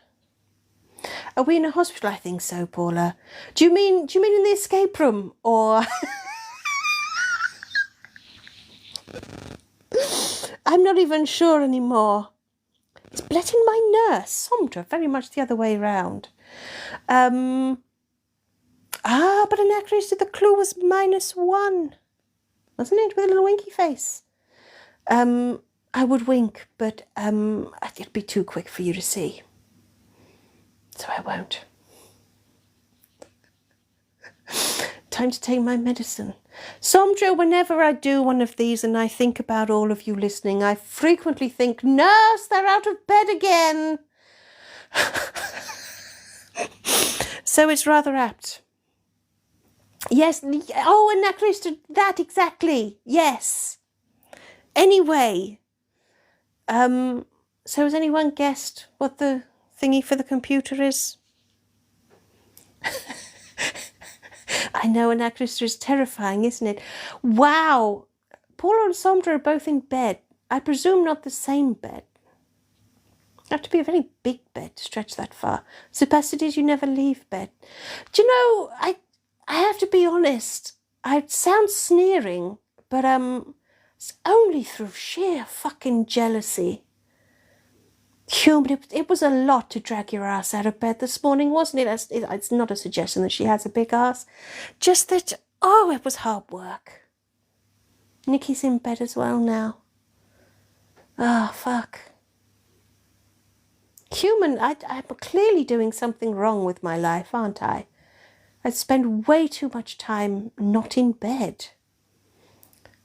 Are we in a hospital? I think so, Paula. Do you mean in the escape room, or? I'm not even sure anymore. It's Blettin my nurse, Somdra, very much the other way round. But Anacris, the clue was -1, wasn't it? With a little winky face. I would wink, but it'd be too quick for you to see. So I won't. Time to take my medicine. Somdra, whenever I do one of these and I think about all of you listening, I frequently think, nurse, they're out of bed again. So it's rather apt. Yes, oh, and that exactly, yes. Anyway, so has anyone guessed what the thingy for the computer is? I know, Anacristra is terrifying, isn't it? Wow! Paula and Somdra are both in bed. I presume not the same bed. Have to be a very big bed to stretch that far. Sebastides, you never leave bed. Do you know, I have to be honest. I sound sneering, but it's only through sheer fucking jealousy. Human, it was a lot to drag your ass out of bed this morning, wasn't it? It's not a suggestion that she has a big ass. Just that, oh, it was hard work. Nikki's in bed as well now. Ah, oh, fuck. Human, I'm clearly doing something wrong with my life, aren't I? I spend way too much time not in bed.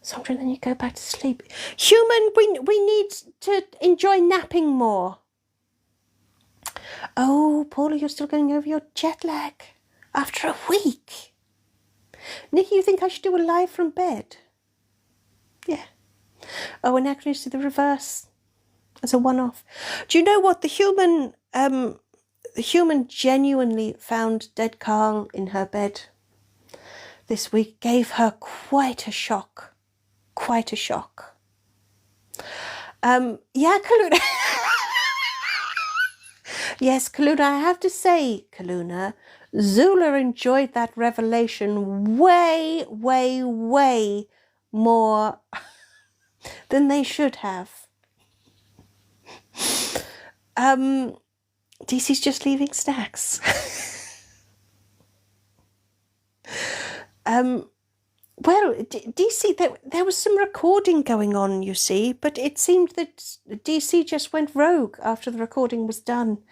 Sometimes then you go back to sleep. Human, we need to enjoy napping more. Oh, Paula, you're still going over your jet lag after a week. Nikki, you think I should do a live from bed? Yeah. Oh, and actually to the reverse as a one-off. Do you know what the human genuinely found dead Carl in her bed this week? Gave her quite a shock. Quite a shock. Yeah, Kaluna. Yes, Kaluna, I have to say, Kaluna, Zula enjoyed that revelation way, way, way more than they should have. DC's just leaving snacks. Well, DC, there was some recording going on, you see, but it seemed that DC just went rogue after the recording was done.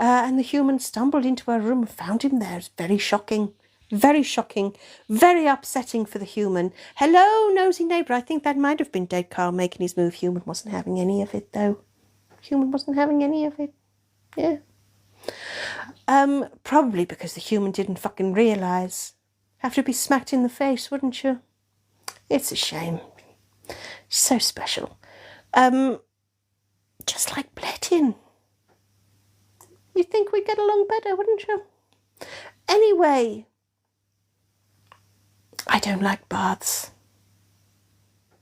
and the human stumbled into her room and found him there. It's very shocking. Very shocking. Very upsetting for the human. Hello, nosy neighbour. I think that might have been dead Carl making his move. Human wasn't having any of it, though. Human wasn't having any of it. Yeah. Probably because the human didn't fucking realise. Have to be smacked in the face, wouldn't you? It's a shame. So special. Just like Blettin. You'd think we'd get along better, wouldn't you? Anyway, I don't like baths.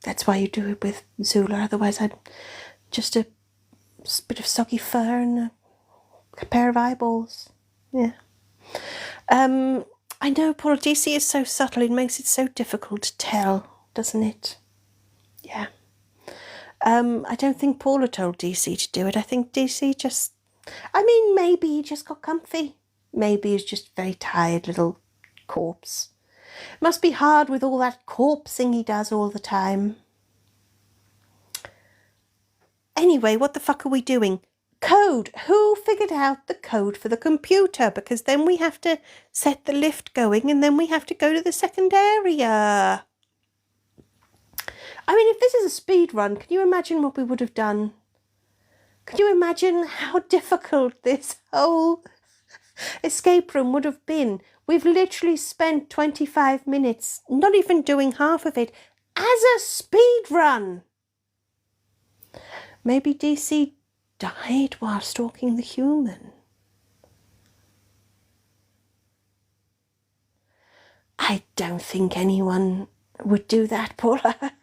That's why you do it with Zula. Otherwise, I'd just a bit of soggy fur and a pair of eyeballs. Yeah. I know, Paul, DC is so subtle. It makes it so difficult to tell, doesn't it? Yeah. I don't think Paula told DC to do it. I think DC just... I mean, maybe he just got comfy. Maybe he's just a very tired little corpse. Must be hard with all that corpsing he does all the time. Anyway, what the fuck are we doing? Code. Who figured out the code for the computer? Because then we have to set the lift going and then we have to go to the second area. I mean, if this is a speed run, can you imagine what we would have done? Can you imagine how difficult this whole escape room would have been? We've literally spent 25 minutes, not even doing half of it, as a speed run. Maybe DC died while stalking the human. I don't think anyone would do that, Paula.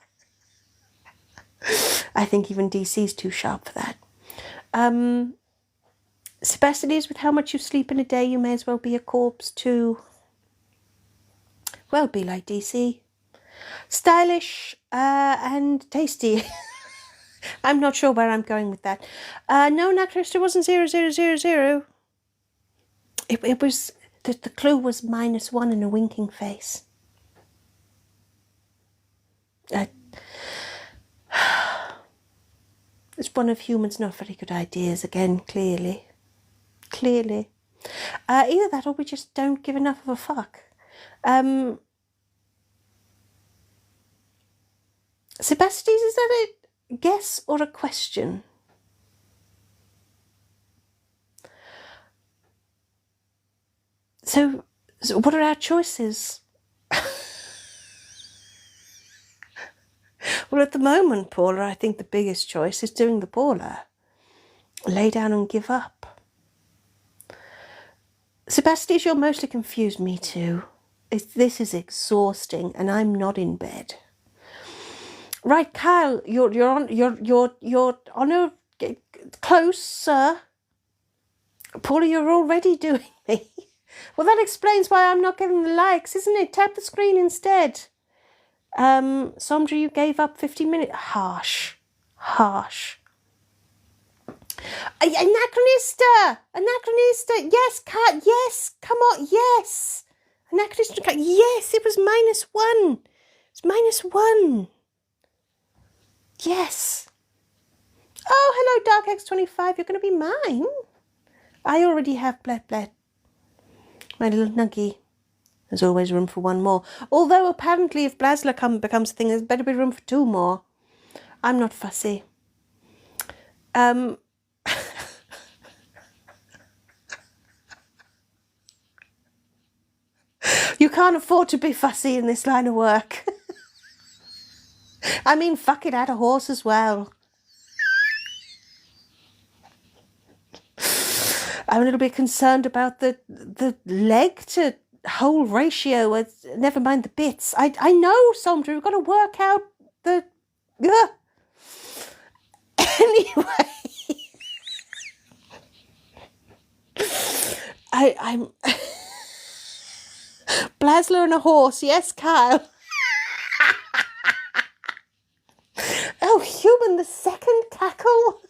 I think even DC's too sharp for that. Sebastides, with how much you sleep in a day, you may as well be a corpse too. Well, be like DC. Stylish and tasty. I'm not sure where I'm going with that. No, Nacrester wasn't 0000. It was, the clue was -1 and a winking face. It's one of humans' not very good ideas again, clearly. Clearly. Either that or we just don't give enough of a fuck. Sebastides, is that a guess or a question? So what are our choices? Well, at the moment, Paula, I think the biggest choice is doing the Paula. Lay down and give up. Sebastian, you're mostly confused. Me too. This is exhausting, and I'm not in bed. Right, Kyle, you're on a close, sir. Paula, you're already doing me. Well, that explains why I'm not getting the likes, isn't it? Tap the screen instead. Sondra, you gave up 50 minutes. Harsh. Harsh. Anachronista! Anachronista! Yes, cat. Yes, come on. Yes. Anachronista. Yes, it was -1. It's -1. Yes. Oh, hello, DarkX25. You're going to be mine. I already have Blet. My little nuggie. There's always room for one more. Although apparently if Blasla becomes a thing, there's better be room for 2 more. I'm not fussy. You can't afford to be fussy in this line of work. I mean, fuck it, add a horse as well. I'm a little bit concerned about the leg to whole ratio. Never mind the bits. I know, Sondra, we've got to work out the... Anyway. I'm... Blasla and a horse. Yes, Kyle. Oh, human, the second cackle.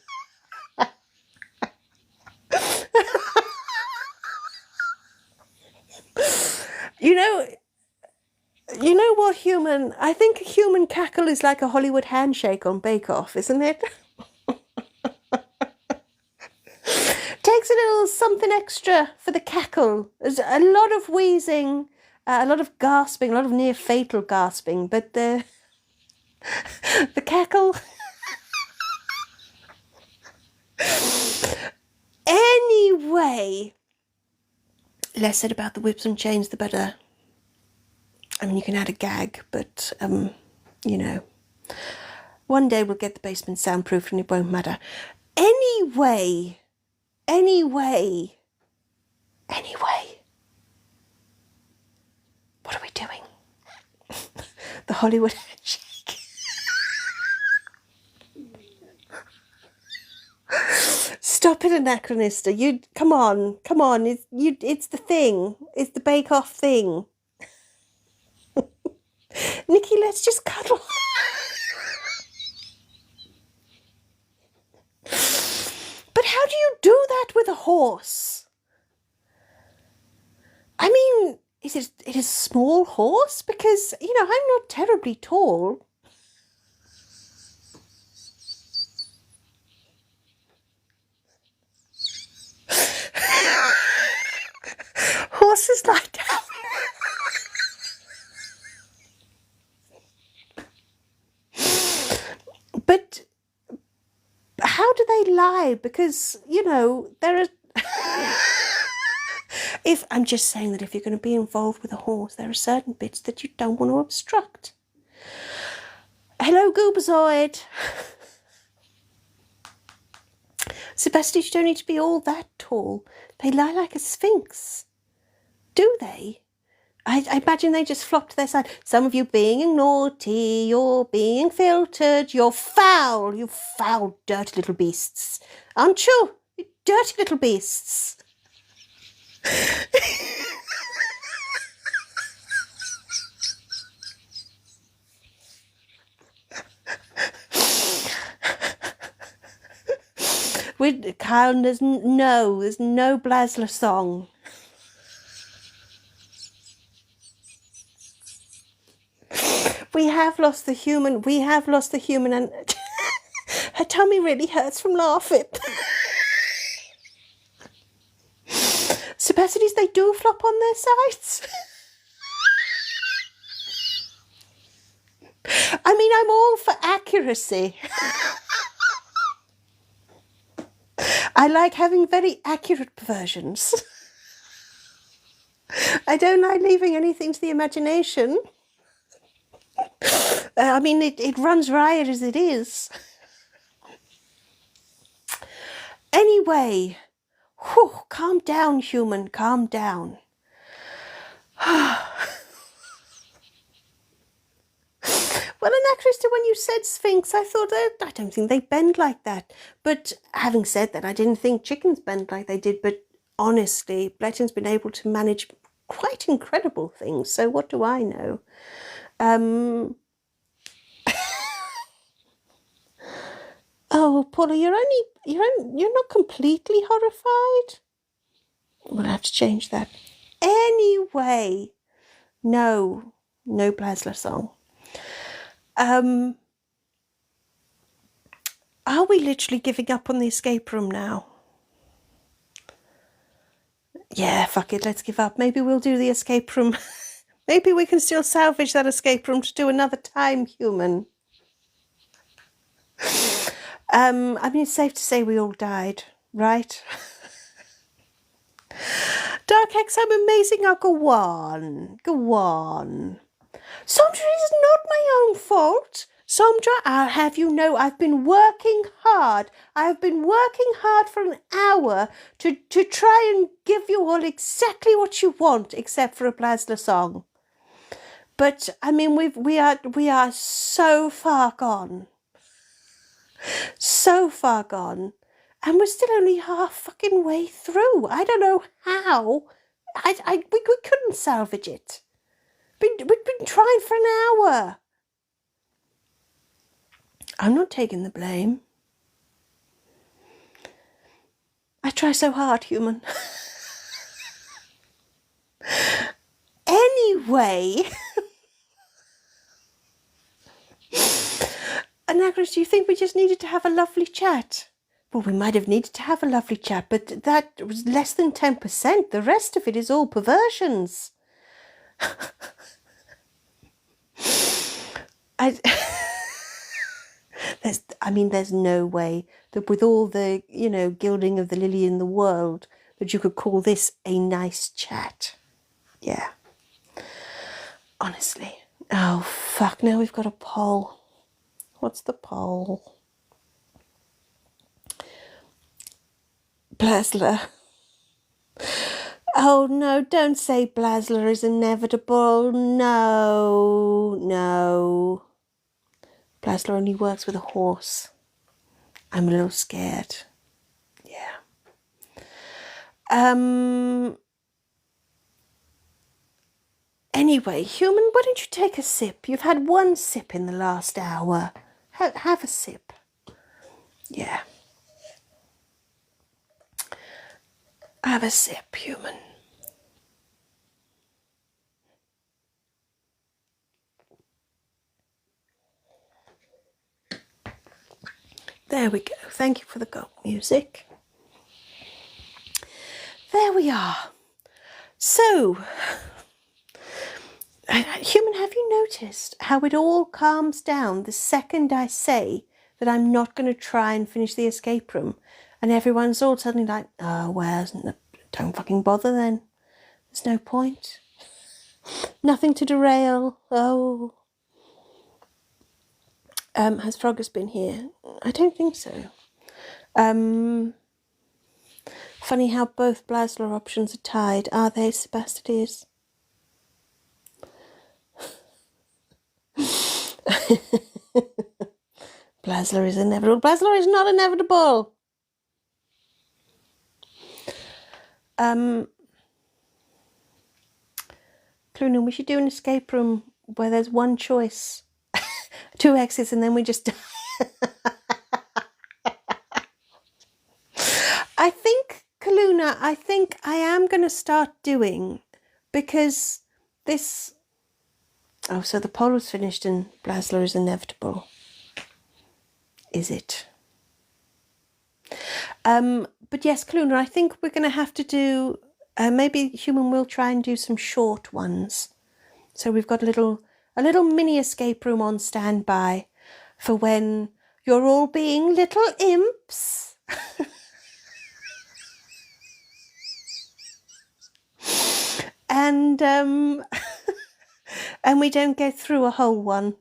You know what, human? I think a human cackle is like a Hollywood handshake on Bake Off, isn't it? takes a little something extra for the cackle. There's a lot of wheezing, a lot of gasping, a lot of near fatal gasping, but the cackle. Anyway, less said about the whips and chains, the better. I mean, you can add a gag, but, you know, one day we'll get the basement soundproofed and it won't matter. Anyway, what are we doing? The Hollywood handshake. Stop it, Anachronista. You come on. It's the thing. It's the Bake Off thing. Nikki, let's just cuddle. But how do you do that with a horse? I mean, is it a small horse? Because, you know, I'm not terribly tall. Horses lie down. But how do they lie? Because, you know, there are... I'm just saying that if you're going to be involved with a horse, there are certain bits that you don't want to obstruct. Hello, Gooberzoid. Sebastian, you don't need to be all that tall. They lie like a sphinx. Do they? I imagine they just flop to their side. Some of you being naughty, you're being filtered, you're foul, you foul, dirty little beasts. Aren't you? You dirty little beasts. With Kyle, there's no Blasler song. We have lost the human. And her tummy really hurts from laughing. Sebastians, they do flop on their sides. I mean, I'm all for accuracy. I like having very accurate perversions. I don't like leaving anything to the imagination. I mean, it runs riot as it is. Anyway, whew, calm down, human, calm down. Well, Anachrista, when you said Sphinx, I thought, I don't think they bend like that. But having said that, I didn't think chickens bend like they did. But honestly, Bletton's been able to manage quite incredible things. So what do I know? Oh, Paula, you're not completely horrified. We'll have to change that. Anyway, no Blasler song. Are we literally giving up on the escape room now? Yeah, fuck it, let's give up. Maybe we'll do the escape room. Maybe we can still salvage that escape room to do another time, human. I mean, it's safe to say we all died, right? Dark X, I'm amazing. I'll go on. Sondra, it's not my own fault. Sondra, I'll have you know I've been working hard. I've been working hard for an hour to try and give you all exactly what you want, except for a Blasler song. But I mean, we are so far gone. So far gone. And we're still only half fucking way through. I don't know how. We couldn't salvage it. We've been trying for an hour. I'm not taking the blame. I try so hard, human. Anyway. Anagras, do you think we just needed to have a lovely chat? Well, we might have needed to have a lovely chat, but that was less than 10%. The rest of it is all perversions. There's no way that with all the, gilding of the lily in the world, that you could call this a nice chat. Yeah. Honestly. Oh, fuck, now we've got a poll. What's the poll? Blasler. Oh, no, don't say Blasler is inevitable. No. Blasler only works with a horse. I'm a little scared. Yeah. Anyway, human, why don't you take a sip? You've had one sip in the last hour. Have a sip. Yeah. Have a sip, human. There we go. Thank you for the goat music. There we are. So, human, have you noticed how it all calms down the second I say that I'm not going to try and finish the escape room? And everyone's all suddenly like, oh, well, don't fucking bother then. There's no point. Nothing to derail. Oh. Has Froggus been here? I don't think so. Funny how both Blasler options are tied. Are they, Sebastides? Blasler is inevitable. Blasler is not inevitable. Clunan, we should do an escape room where there's one choice. 2 exits and then we just... I think, Kaluna, I am going to start doing, because this... Oh, so the poll was finished and Blasler is inevitable. Is it? But yes, Kaluna, I think we're going to have to do... maybe human will try and do some short ones. So we've got a little mini escape room on standby for when you're all being little imps. And and we don't get through a whole one.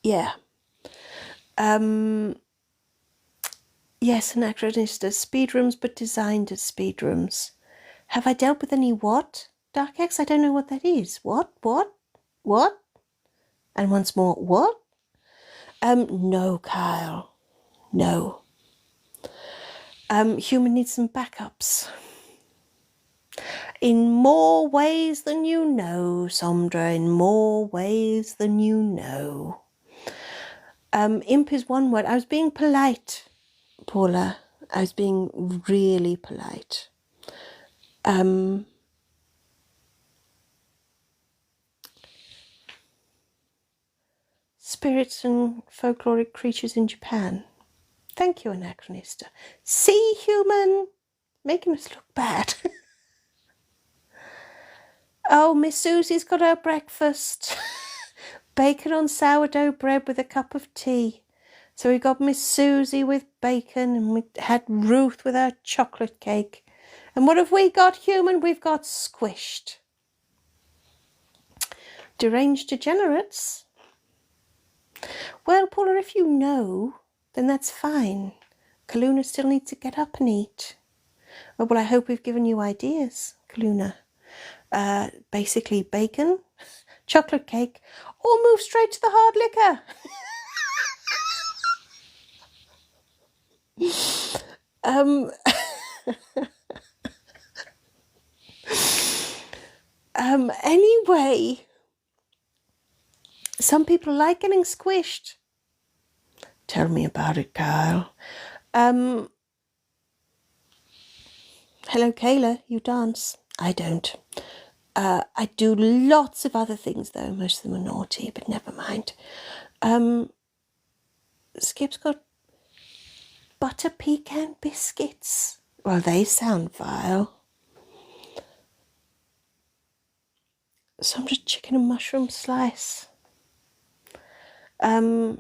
Yeah. Yes, anachronistas, speedrooms, but designed as speedrooms. Have I dealt with any what? Dark X, I don't know what that is. What? And once more, what? No, Kyle. No. Human needs some backups. In more ways than you know, Somdra, in more ways than you know. Imp is one word. I was being polite, Paula. I was being really polite. Spirits and folkloric creatures in Japan. Thank you, Anachronista. See, human? Making us look bad. Oh, Miss Susie's got her breakfast. Bacon on sourdough bread with a cup of tea. So we got Miss Susie with bacon, and we had Ruth with her chocolate cake. And what have we got, human? We've got squished. Deranged degenerates? Well, Paula, if you know, then that's fine. Kaluna still needs to get up and eat. Oh, well, I hope we've given you ideas, Kaluna. Basically bacon, chocolate cake, or move straight to the hard liquor. Anyway, some people like getting squished. Tell me about it, Kyle. Hello, Kayla, you dance. I don't. I do lots of other things, though. Most of them are naughty, but never mind. Skip's got butter pecan biscuits. Well, they sound vile. Some just chicken and mushroom slice. Miss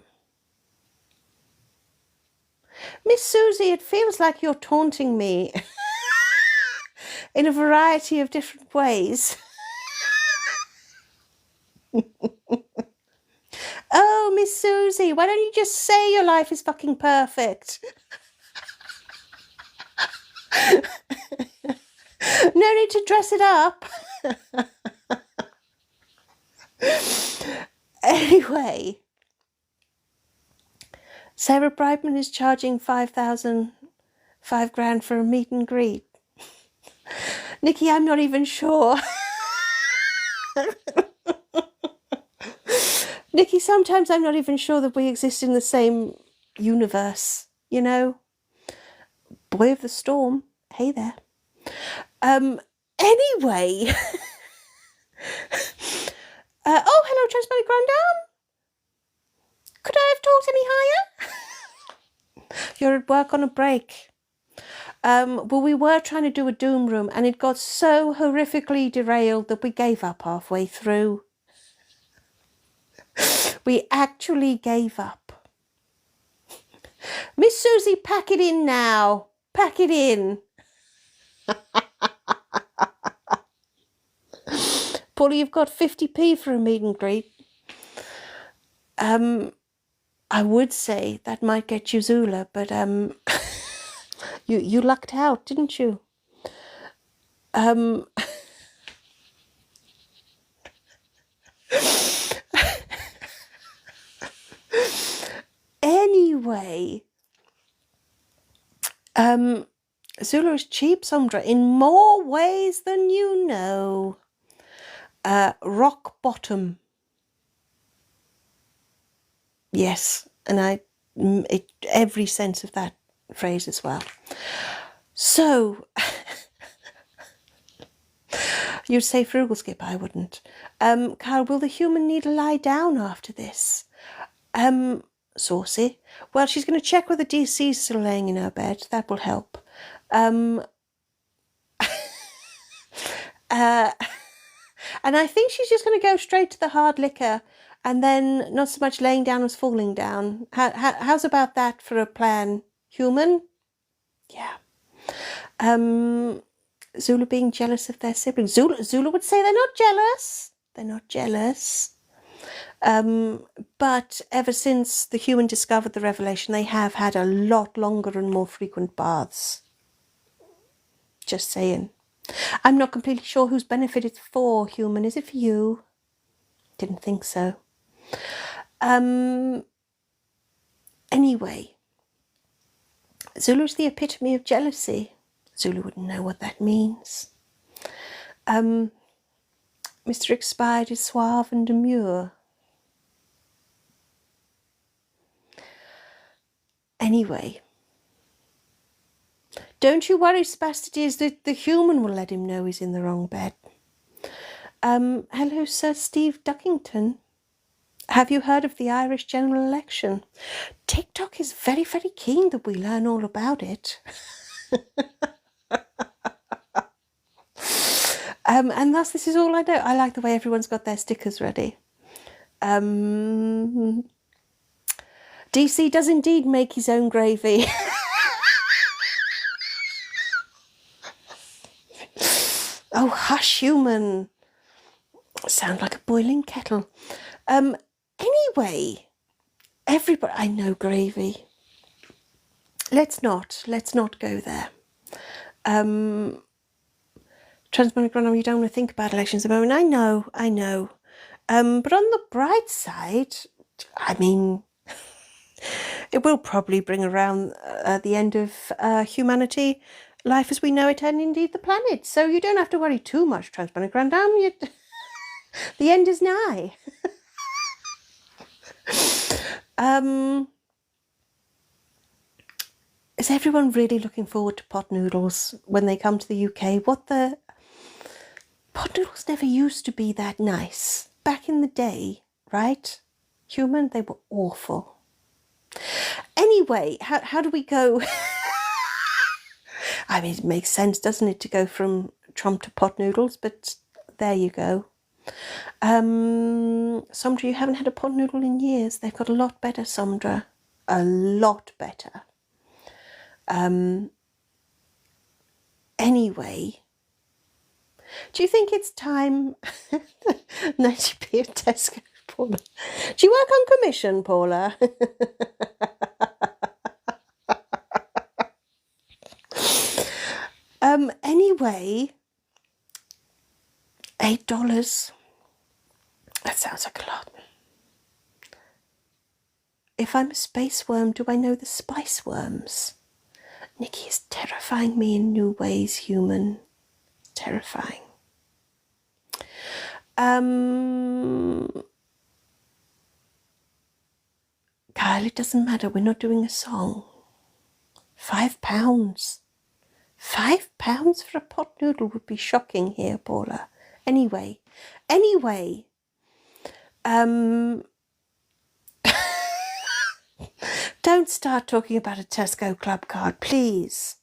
Susie, it feels like you're taunting me in a variety of different ways. Oh, Miss Susie, why don't you just say your life is fucking perfect? No need to dress it up. Anyway, Sarah Brightman is charging $5 grand for a meet and greet. Nikki, I'm not even sure. Nikki, sometimes I'm not even sure that we exist in the same universe, you know? Boy of the storm. Hey there. Anyway. Oh, hello, Transparent Grandam. Could I have talked any higher? You're at work on a break. Well, we were trying to do a doom room and it got so horrifically derailed that we gave up halfway through. We actually gave up. Miss Susie, pack it in now. Pack it in. Paulie, you've got 50p for a meet and greet. I would say that might get you Zula, but you lucked out, didn't you? Anyway, Zula is cheap, Sondra, in more ways than you know. Rock bottom. Yes, and every sense of that phrase as well. So, you'd say frugal skip, I wouldn't. Carl, will the human need to lie down after this? Saucy. Well, she's going to check whether DC's still laying in her bed. That will help. And I think she's just going to go straight to the hard liquor and then not so much laying down as falling down. How's about that for a plan? Human? Yeah. Zulu being jealous of their siblings. Zulu would say they're not jealous. They're not jealous. But ever since the human discovered the revelation, they have had a lot longer and more frequent baths. Just saying. I'm not completely sure whose benefit it's for, human. Is it for you? Didn't think so. Anyway, Zulu's the epitome of jealousy. Zulu wouldn't know what that means. Mr. Expired is suave and demure. Anyway, don't you worry, Spastides, that the human will let him know he's in the wrong bed. Hello, Sir Steve Duckington. Have you heard of the Irish general election? TikTok is very, very keen that we learn all about it. And thus, this is all I know. I like the way everyone's got their stickers ready. DC does indeed make his own gravy. Oh, hush, human. Sound like a boiling kettle. Anyway, everybody, I know gravy. Let's not go there. Transmonogram, you don't want to think about elections at the moment. I know. But on the bright side, I mean, it will probably bring around the end of humanity, life as we know it, and indeed the planet. So you don't have to worry too much, Transmonogram. The end is nigh. Is everyone really looking forward to pot noodles when they come to the UK? Pot noodles never used to be that nice. Back in the day, right? Human, they were awful. Anyway, how do we go? I mean, it makes sense, doesn't it, to go from Trump to pot noodles, but there you go. Sondra, you haven't had a pot noodle in years. They've got a lot better, Sondra. A lot better. Anyway, do you think it's time? 90p of Tesco, Paula. Do you work on commission, Paula? Anyway, $8. That sounds like a lot. If I'm a space worm, do I know the spice worms? Nikki is terrifying me in new ways, human. Terrifying. Kyle, it doesn't matter. We're not doing a song. £5. £5 for a pot noodle would be shocking here, Paula. Anyway. Don't start talking about a Tesco Club card, please.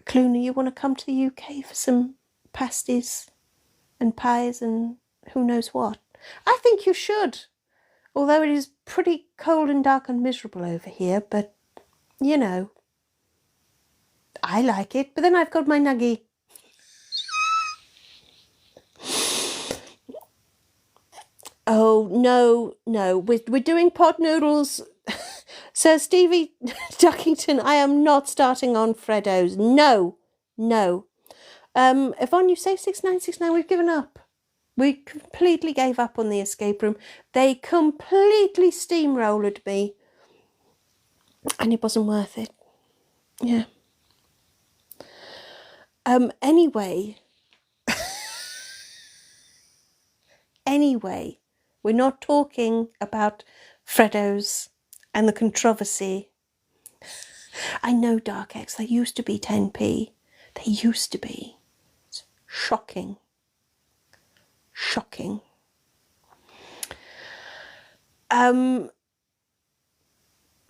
Clooney, you want to come to the UK for some pasties and pies and who knows what? I think you should. Although it is pretty cold and dark and miserable over here, but, you know, I like it. But then I've got my nuggie. Oh, no. We're doing pot noodles. Sir Stevie Duckington, I am not starting on Freddos. No. Yvonne, you say 6969, we've given up. We completely gave up on the escape room. They completely steamrolled me. And it wasn't worth it. Yeah. Anyway, we're not talking about Freddos and the controversy. I know, Dark X, they used to be 10p. They used to be. It's shocking.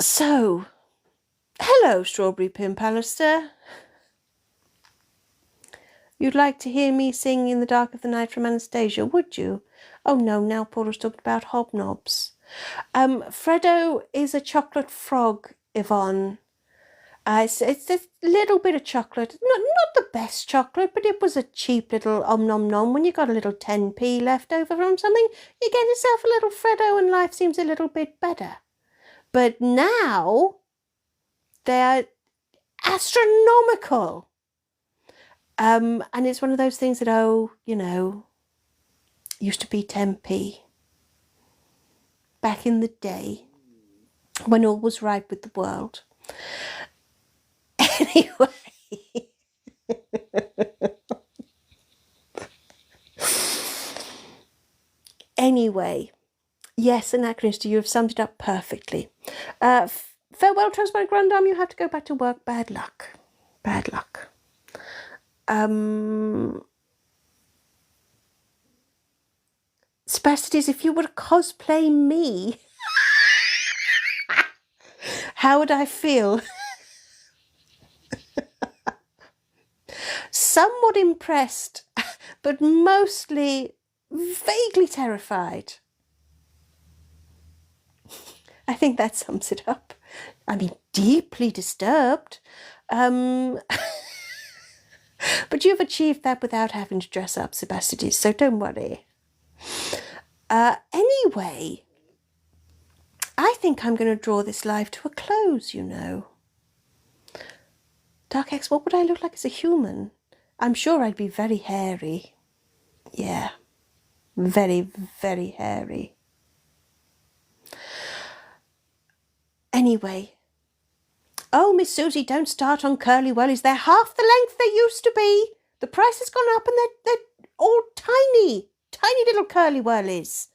So, hello, Strawberry Pimp Alistair. You'd like to hear me sing In the Dark of the Night from Anastasia, would you? Oh no, now Paula's talking about hobnobs. Freddo is a chocolate frog, Yvonne. It's a little bit of chocolate. Not the best chocolate, but it was a cheap little nom. When you got a little 10p left over from something, you get yourself a little Freddo and life seems a little bit better. But now, they're astronomical. And it's one of those things that, oh, you know, used to be 10p. Back in the day, when all was right with the world. Anyway, yes, Anachronist, you have summed it up perfectly. Farewell, transparent grandam, you have to go back to work. Bad luck. Spastities, if you were to cosplay me, how would I feel? Somewhat impressed, but mostly vaguely terrified. I think that sums it up. I mean, deeply disturbed. But you've achieved that without having to dress up, Sebastian, so don't worry. Anyway, I think I'm going to draw this live to a close, you know. Dark X, what would I look like as a human? I'm sure I'd be very hairy. Yeah, very, very hairy. Anyway. Oh, Miss Susie, don't start on curly whirlies. They're half the length they used to be. The price has gone up and they're all tiny little curly whirlies.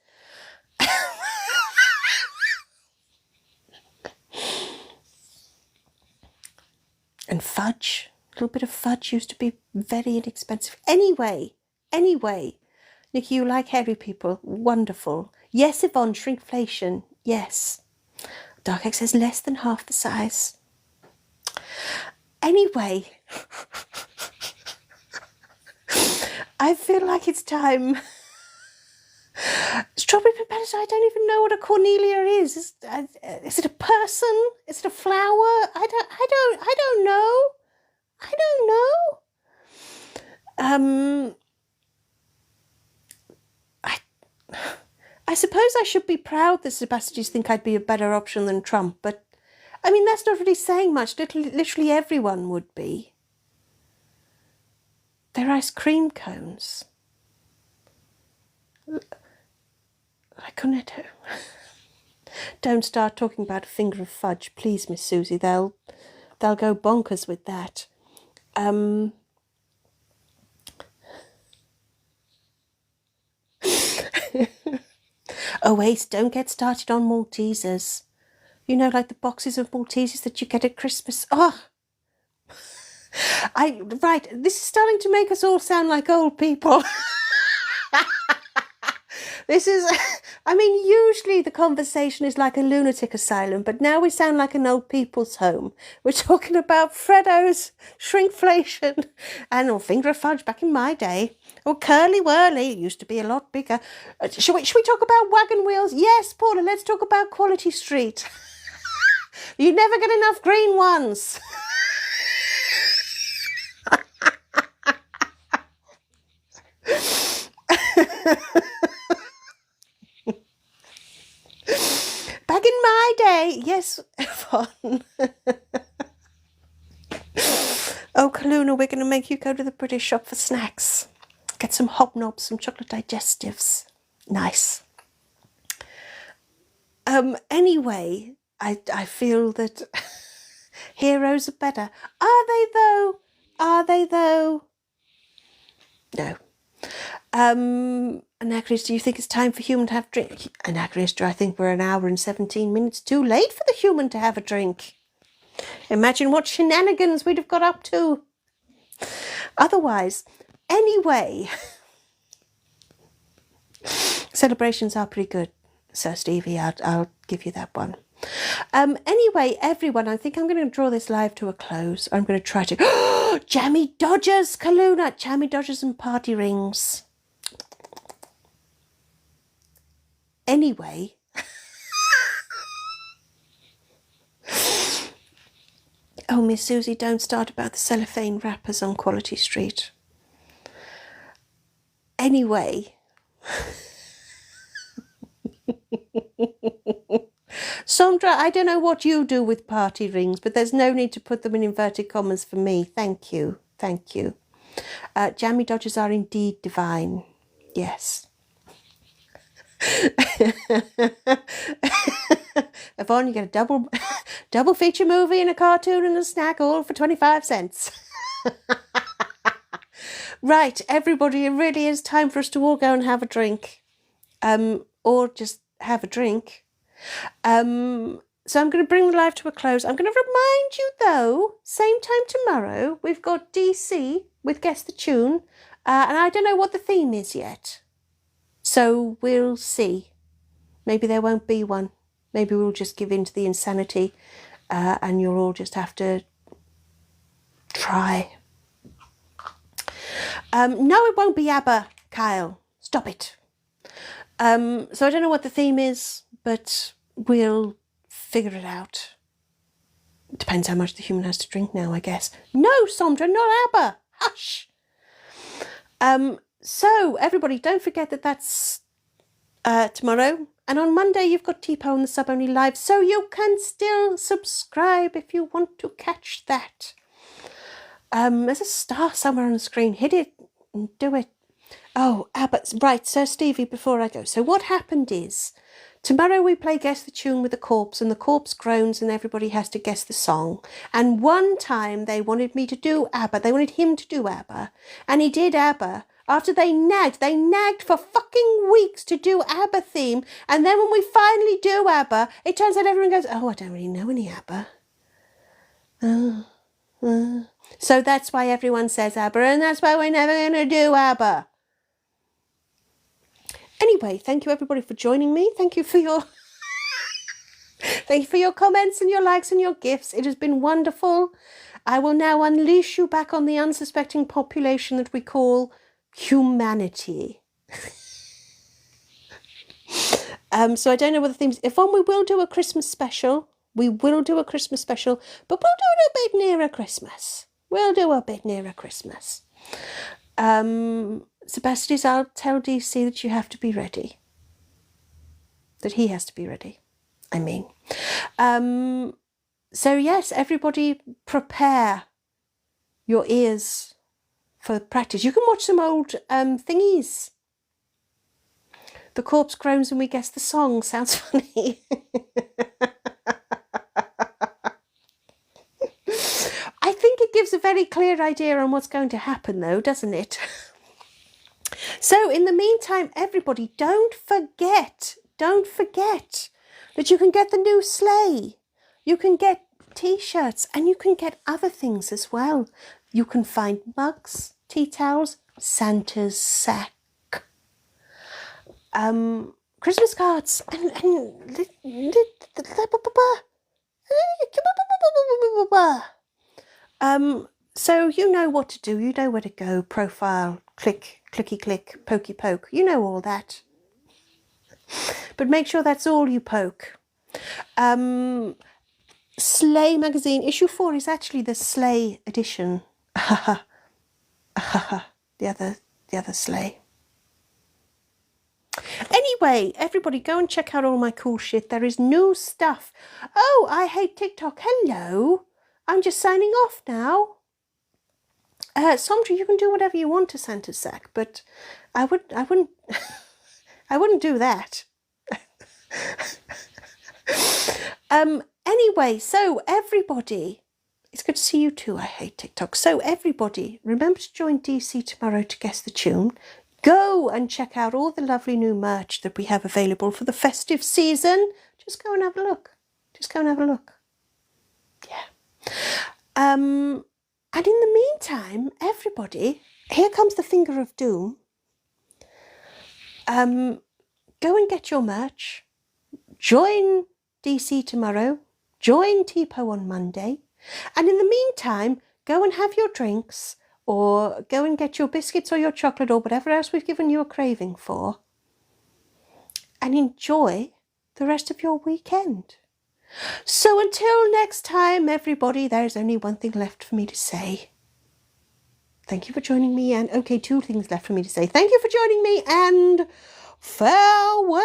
And fudge. A little bit of fudge used to be very inexpensive. Anyway, Nikki, you like hairy people. Wonderful. Yes, Yvonne, shrinkflation. Yes. Dark Egg says less than half the size. Anyway, I feel like it's time. Strawberry Pipetta, I don't even know what a Cornelia is. Is it a person? Is it a flower? I don't know. I don't know. I suppose I should be proud that Sebastians think I'd be a better option than Trump, but I mean, that's not really saying much. Literally everyone would be. They're ice cream cones. Like cornetto. Don't start talking about a finger of fudge, please, Miss Susie. They'll go bonkers with that. Oh wait, don't get started on Maltesers. You know, like the boxes of Maltesers that you get at Christmas. Oh, right. This is starting to make us all sound like old people. This is, I mean, usually the conversation is like a lunatic asylum, but now we sound like an old people's home. We're talking about Freddo's, shrinkflation, and finger of fudge back in my day. Or curly whirly, it used to be a lot bigger. Should we talk about wagon wheels? Yes, Paula, let's talk about Quality Street. You never get enough green ones. Back in my day, yes, Yvonne. Oh, Kaluna, we're going to make you go to the British shop for snacks. Get some hobnobs, some chocolate digestives. Nice. Anyway, I feel that heroes are better. Are they though? Are they though? No. Anacreus, do you think it's time for human to have a drink? Anacreus, do I think we're an hour and 17 minutes too late for the human to have a drink? Imagine what shenanigans we'd have got up to. Otherwise, anyway, celebrations are pretty good, Sir Stevie. I'll give you that one. Anyway, everyone, I think I'm going to draw this live to a close. I'm going to try to... Jammy Dodgers, Kaluna! Jammy Dodgers and party rings. Anyway... Oh, Miss Susie, don't start about the cellophane wrappers on Quality Street. Anyway... Sondra, I don't know what you do with party rings, but there's no need to put them in inverted commas for me. Thank you. Thank you. Jammy Dodgers are indeed divine. Yes. Yvonne, you get a double feature movie and a cartoon and a snack all for 25 cents. Right, everybody, it really is time for us to all go and have a drink. Or just have a drink. So I'm going to bring the live to a close. I'm going to remind you, though, same time tomorrow, we've got DC with Guess the Tune, and I don't know what the theme is yet. So we'll see. Maybe there won't be one. Maybe we'll just give in to the insanity, and you'll all just have to try. No, it won't be ABBA, Kyle. Stop it. So I don't know what the theme is, but we'll figure it out. It depends how much the human has to drink now, I guess. No, Sondra, not ABBA. Hush. So, everybody, don't forget that that's tomorrow. And on Monday, you've got T-Po and the Sub Only Live, so you can still subscribe if you want to catch that. There's a star somewhere on the screen. Hit it and do it. Oh, ABBA. Right, Sir Stevie, before I go. So what happened is, tomorrow we play Guess the Tune with the corpse, and the corpse groans and everybody has to guess the song. And one time they wanted me to do ABBA. They wanted him to do ABBA. And he did ABBA. After they nagged for fucking weeks to do ABBA theme. And then when we finally do ABBA, it turns out everyone goes, oh, I don't really know any ABBA. So that's why everyone says ABBA, and that's why we're never going to do ABBA. Anyway, thank you everybody for joining me. Thank you for your thank you for your comments and your likes and your gifts. It has been wonderful. I will now unleash you back on the unsuspecting population that we call humanity. So I don't know what the themes. Yvonne, we will do a Christmas special. We will do a Christmas special, but we'll do it a bit nearer Christmas. We'll do a bit nearer Christmas. So best is I'll tell DC that you have to be ready. That he has to be ready. I mean. So yes, everybody prepare your ears for practice. You can watch some old thingies. The corpse groans and we guess the song. Sounds funny. I think it gives a very clear idea on what's going to happen though, doesn't it? So in the meantime, everybody, don't forget that you can get the new sleigh. You can get t-shirts and you can get other things as well. You can find mugs, tea towels, Santa's sack, Christmas cards, so you know what to do. You know where to go. Profile, click, clicky click, pokey poke. You know all that. But make sure that's all you poke. Sleigh magazine issue 4 is actually the sleigh edition. the other sleigh. Anyway, everybody go and check out all my cool shit. There is new stuff. Oh, I hate TikTok. Hello. I'm just signing off now. Sondra, you can do whatever you want to Santa's sack, but I wouldn't I wouldn't do that. Anyway, so everybody, it's good to see you too. I hate TikTok. So everybody, remember to join DC tomorrow to guess the tune. Go and check out all the lovely new merch that we have available for the festive season. Just go and have a look. Just go and have a look. Yeah. And in the meantime, everybody, here comes the finger of doom. Go and get your merch. Join DC tomorrow. Join TPO on Monday. And in the meantime, go and have your drinks or go and get your biscuits or your chocolate or whatever else we've given you a craving for. And enjoy the rest of your weekend. So until next time, everybody, there's only one thing left for me to say. Thank you for joining me and, okay, 2 things left for me to say. Thank you for joining me and farewell.